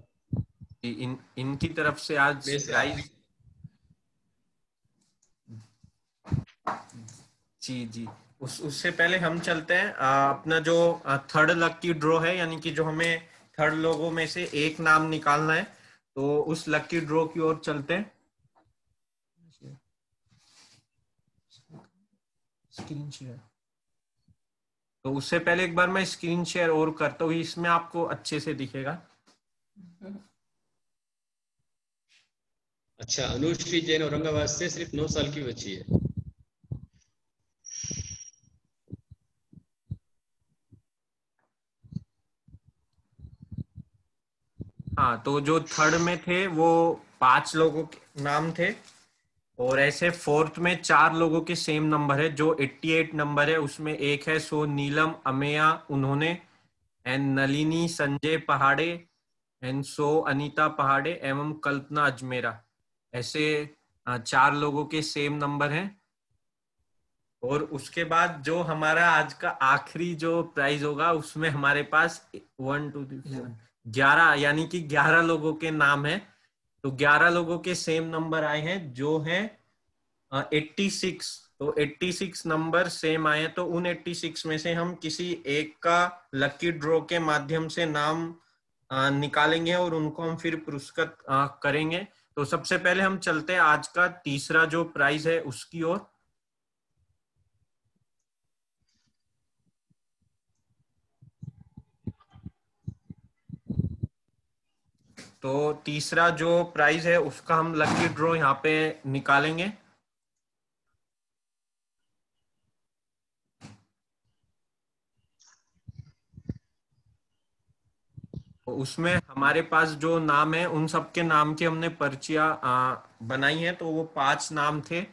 इनकी तरफ से आज में से आप। प्राइज। जी जी। उससे पहले हम चलते हैं, अपना जो थर्ड लकी ड्रॉ है, यानी कि जो हमें थर्ड लोगों में से एक नाम निकालना है, तो उस लकी ड्रॉ की ओर चलते हैं। स्क्रीन शेयर, तो उससे पहले एक बार मैं स्क्रीन शेयर और करता हूँ, इसमें आपको अच्छे से दिखेगा। अच्छा, अनुश्री जैन औरंगाबाद से सिर्फ 9 साल की बच्ची है। हाँ, तो जो थर्ड में थे वो 5 लोगों के नाम थे, और ऐसे फोर्थ में 4 लोगों के सेम नंबर है, जो 88 नंबर है उसमें एक है सो नीलम अमेया उन्होंने, एंड नलिनी संजय पहाड़े, एंड सो अनीता पहाड़े एवं कल्पना अजमेरा, ऐसे 4 लोगों के सेम नंबर हैं। और उसके बाद जो हमारा आज का आखिरी जो प्राइज होगा उसमें हमारे पास 1 2 3 11, यानी कि 11 लोगों के नाम है। तो 11 लोगों के सेम नंबर आए हैं जो है 86। तो 86 नंबर सेम आए हैं, तो उन 86 में से हम किसी एक का लकी ड्रॉ के माध्यम से नाम निकालेंगे और उनको हम फिर पुरस्कृत करेंगे। तो सबसे पहले हम चलते हैं आज का तीसरा जो प्राइज है उसकी ओर। तो तीसरा जो प्राइज है उसका हम लकी ड्रॉ यहाँ पे निकालेंगे। तो उसमें हमारे पास जो नाम है उन सबके नाम की हमने पर्चियां बनाई हैं, तो वो 5 नाम थे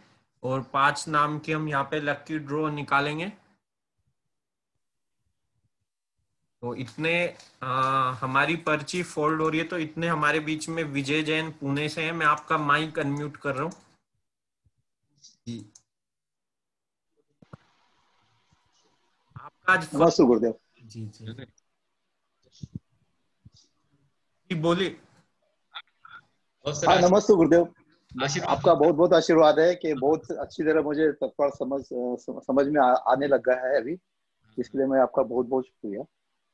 और 5 नाम की हम यहाँ पे लकी ड्रॉ निकालेंगे। तो इतने हमारी पर्ची फोल्ड हो रही है, तो इतने हमारे बीच में विजय जैन पुणे से हैं। मैं आपका माइक अनम्यूट कर रहा हूँ। जी, आपका आज फर्स्ट। नमस्ते गुरुदेव। जी जी जी बोलिए। बहुत हाँ, सारा नमस्ते गुरुदेव। आशीर्वाद। आपका बहुत बहुत आशीर्वाद है कि बहुत अच्छी तरह मुझे तत्पर समझ में आने लगा है अभी। इसके लिए मैं आपका बहुत बहुत शुक्रिया।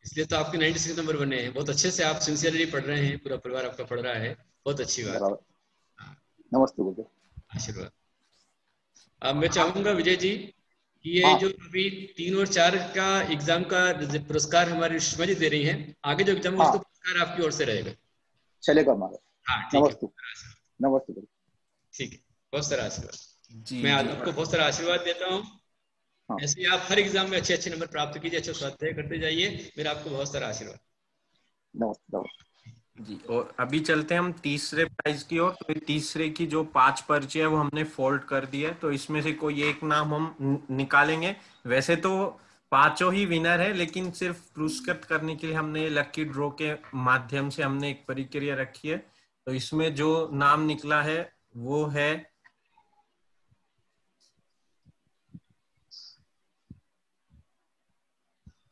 इसलिए तो आपके 96 नंबर बने हैं। बहुत अच्छे से आप सिंसियरली पढ़ रहे हैं, पूरा परिवार आपका पढ़ रहा है, बहुत अच्छी बात है। बराबर। हाँ, नमस्ते गुरुदेव। आशीर्वाद। अब मैं चाहूंगा विजय जी कि ये हाँ जो अभी 3 और 4 का एग्जाम का पुरस्कार हमारी सुषमा जी दे रही हैं, आगे जो एग्जाम होगा उसका हाँ, पुरस्कार आपकी ओर से रहेगा। चलेगा महाराज। हाँ ठीक है, नमस्ते। नमस्ते गुरु। ठीक है, बहुत सारा आशीर्वाद। जी मैं जी आपको बहुत सारा आशीर्वाद देता हूँ। हाँ। ऐसे आप हर एग्जाम में अच्छे अच्छे नंबर प्राप्त कीजिए, अच्छा स्वाध्याय करते जाइए। मेरा आपको बहुत सारा आशीर्वाद। नमस्ते नमस्ते। जी, और अभी चलते हैं हम तीसरे प्राइज की ओर। तो तीसरे की जो 5 पर्ची है वो हमने फोल्ड कर दी है, तो इसमें से कोई एक नाम हम निकालेंगे। वैसे तो पांचों ही विनर है, लेकिन सिर्फ पुरस्कृत करने के लिए हमने लकी ड्रॉ के माध्यम से हमने एक प्रक्रिया रखी है। तो इसमें जो नाम निकला है वो है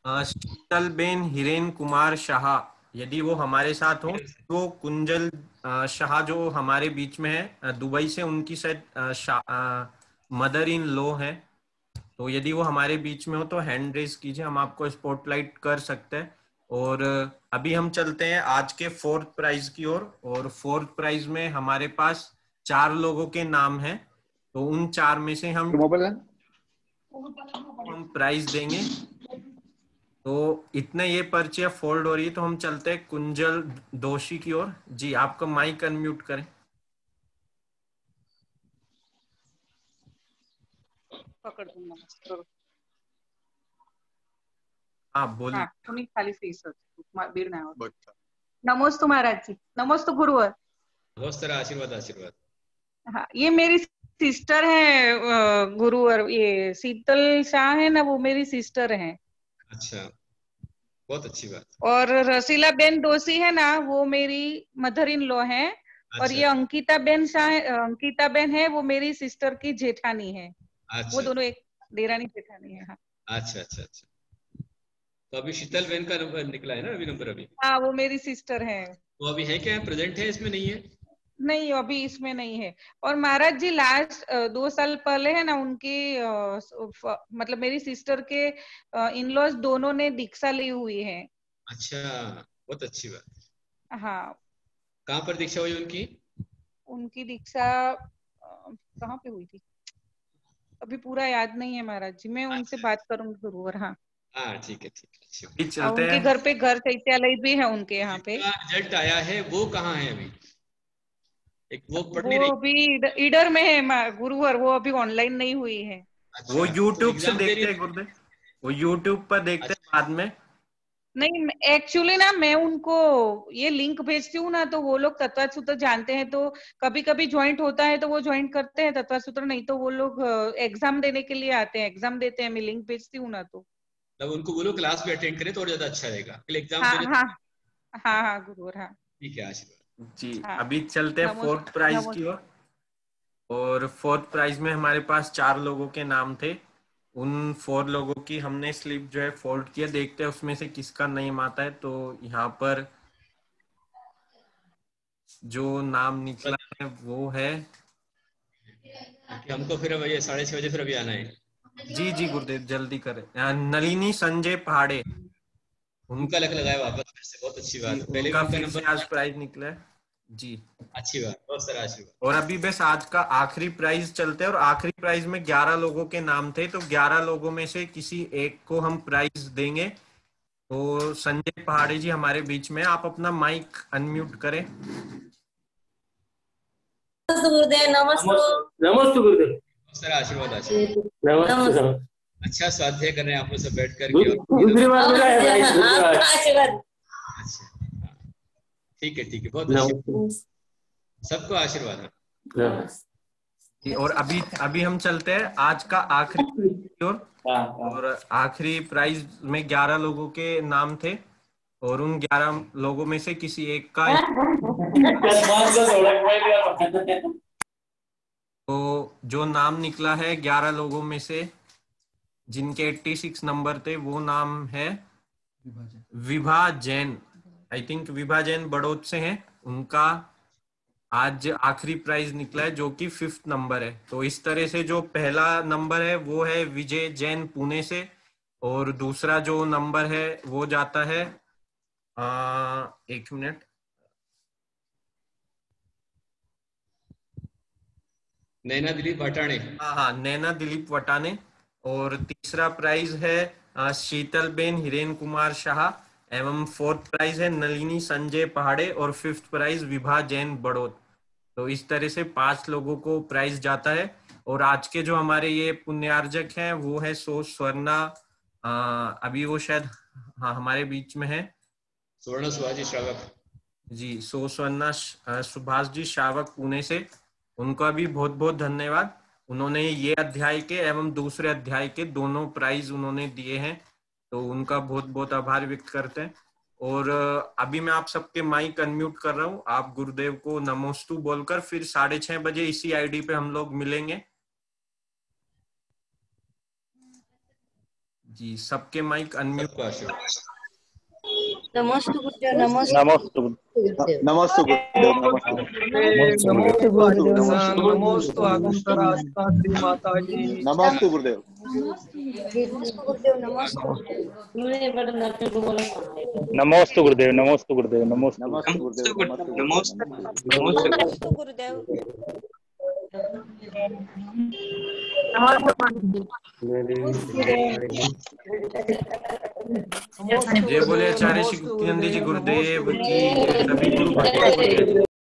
शीतलबेन हिरेन कुमार शाह। यदि वो हमारे साथ हो, वो कुंजल शाह जो हमारे बीच में है दुबई से, उनकी शायद मदर इन लॉ है। तो यदि वो हमारे बीच में हो तो हैंड रेज कीजिए, हम आपको स्पॉटलाइट कर सकते हैं। और अभी हम चलते हैं आज के फोर्थ प्राइज की ओर। और फोर्थ प्राइज में हमारे पास 4 लोगों के नाम हैं। तो उन 4 में से मोबाइल हम प्राइज देंगे। तो इतने ये पर्चियां फोल्ड हो रही है, तो हम चलते हैं कुंजल दोषी की ओर। जी, आपका माइक अनम्यूट करें। पकड़ दूंगा। हाँ, बोलिए। हाँ, तुम्ही खाली बीड नाही. नमोस्तु महाराज जी, नमोस्तु गुरुवर. बहुत सारा आशीर्वाद आशीर्वाद। हाँ, ये मेरी सिस्टर है गुरुवर, ये शीतल शाह है ना, वो मेरी सिस्टर है। अच्छा, बहुत अच्छी बात। और रसीला बेन दोषी है ना, वो मेरी मदर इन लॉ है। और अच्छा ये अंकिता बेन शाह, अंकिता बेन है, वो मेरी सिस्टर की जेठानी है। वो अच्छा दोनों एक देरानी जेठानी है। हाँ अच्छा अच्छा अच्छा। तो अभी शीतल बहन का नंबर निकला है ना, अभी नंबर अभी। हाँ, वो मेरी सिस्टर है। तो अभी है क्या, प्रेजेंट है, इसमें नहीं है? नहीं, अभी इसमें नहीं है। और महाराज जी लास्ट 2 साल पहले है ना, उनकी मतलब मेरी सिस्टर के इन लॉज दोनों ने दीक्षा ली हुई है। अच्छा, बहुत अच्छी बात। हाँ, कहाँ पर दीक्षा हुई उनकी? उनकी दीक्षा कहाँ पे हुई थी अभी पूरा याद नहीं है महाराज जी, मैं उनसे अच्छा बात करूंगी जरूर। हाँ, हाँ, ठीक है ठीक है, अच्छी बात। अभी चलते उनके हैं। घर पे घर चैत्यालय भी है उनके यहाँ पे। जिनका रिजल्ट आया है वो कहाँ है अभी? एक वो पढ़ वो नहीं रही? अभी ईडर में है गुरुवर, वो अभी ऑनलाइन नहीं हुई है। वो अच्छा, तो YouTube से एग्जाम दे देखते रही हैं थी? गुरुदेव, वो YouTube पर देखते हैं अच्छा बाद में। नहीं, एक्चुअली ना मैं उनको ये लिंक भेजती हूँ ना, तो वो लोग तत्व सूत्र जानते हैं, तो कभी कभी ज्वाइंट होता है तो वो ज्वाइंट करते हैं तत्व सूत्र, नहीं तो वो लोग एग्जाम देने के लिए आते हैं, एग्जाम देते हैं, मैं लिंक भेजती हूँ ना तो। मतलब उनको बोलो क्लास भी अटेंड करें तो और ज्यादा अच्छा रहेगा, कल एग्जाम हाँ देने। हाँ हाँ हाँ गुरुवर, हाँ ठीक है, आशीर्वाद। जी, हाँ। अभी चलते हैं फोर्थ नमस्ते प्राइज की नमस्ते। ओर। और फोर्थ प्राइज में हमारे पास 4 लोगों के नाम थे। उन 4 लोगों की हमने स्लिप जो है फोल्ड किया, देखते हैं उसमें से किसका नेम आता है। तो यहाँ पर जो नाम निकला है वो है, कि हमको फिर अब ये 6:30 बजे फिर अभी आना है। जी जी गुरुदेव जल्दी करें, नलिनी संजय पहाड़े। उनका लक लगाया वापस फिर से, बहुत अच्छी बात है, पहले भी उनका उनका फिर से नंबर आज था। प्राइज निकला है। जी, अच्छी बात, बहुत सारा आशीर्वाद। और अभी बस आज का आखिरी प्राइज चलते हैं। और आखिरी प्राइज में 11 लोगों के नाम थे, तो 11 लोगों में से किसी एक को हम प्राइज देंगे। तो संजय पहाड़ी जी हमारे बीच में, आप अपना माइक अनम्यूट करें। नमस्ते गुरुदेव। नमस्ते नमस्ते गुरुदेव। बहुत सारा आशीर्वाद आशीर्वाद। नमस्ते। अच्छा स्वाध्याय कर रहे हैं आप लोग सब बैठ करके। दूसरी बार मिला है आशीर्वाद। अच्छा, ठीक है ठीक है, बहुत अच्छी, सबको आशीर्वाद है। जी, और अभी अभी हम चलते हैं आज का आखिरी की ओर। और आखिरी प्राइज में 11 लोगों के नाम थे, और उन 11 लोगों में से किसी एक का, तो जो नाम निकला है 11 लोगों में से जिनके 86 नंबर थे, वो नाम है विभा जैन। आई थिंक विभा जैन बड़ौद से हैं। उनका आज आखिरी प्राइज निकला है जो कि 5th नंबर है। तो इस तरह से जो पहला नंबर है वो है विजय जैन पुणे से, और दूसरा जो नंबर है वो जाता है, एक मिनट, नैना दिलीप वाटाणे। हाँ, नैना दिलीप वटाने। और तीसरा प्राइज है शीतलबेन हिरेन कुमार शाह। एवं 4th प्राइज है नलिनी संजय पहाड़े। और 5th प्राइज विभा जैन बड़ौद। तो इस तरह से 5 लोगों को प्राइज जाता है। और आज के जो हमारे ये पुण्यार्जक हैं वो है सो स्वर्णा, अभी वो शायद हाँ हमारे बीच में है। स्वर्ण सुभाष श्रावक जी, सो स्वर्णा सुभाष जी श्रावक पुणे से, उनका भी बहुत बहुत धन्यवाद। उन्होंने ये अध्याय के एवं दूसरे अध्याय के दोनों प्राइज उन्होंने दिए हैं, तो उनका बहुत बहुत आभार व्यक्त करते हैं। और अभी मैं आप सबके माइक अनम्यूट कर रहा हूँ, आप गुरुदेव को नमोस्तु बोलकर फिर 6:30 बजे इसी आईडी पे हम लोग मिलेंगे। जी, सबके माइक अनम्यूट। सबको आशीर्वाद। नमस्ते गुरुदेव, नमस्ते नमस्ते गुरुदेव। नमस्ते गुरुदेव, नमस्ते गुरुदेव, नमोस्तु आगंतरा श्री माता जी। नमस्ते गुरुदेव, नमस्ते गुरुदेव, नमस्ते। मुझे बड़ा नर्तक को बोला। नमोस्तु गुरुदेव, नमोस्तु गुरुदेव, नमोस्तु नमस्ते गुरुदेव, नमस्ते गुरुदेव। जय बोले आचार्य श्री गुप्तानंद जी गुरुदेव की, सभी गुरु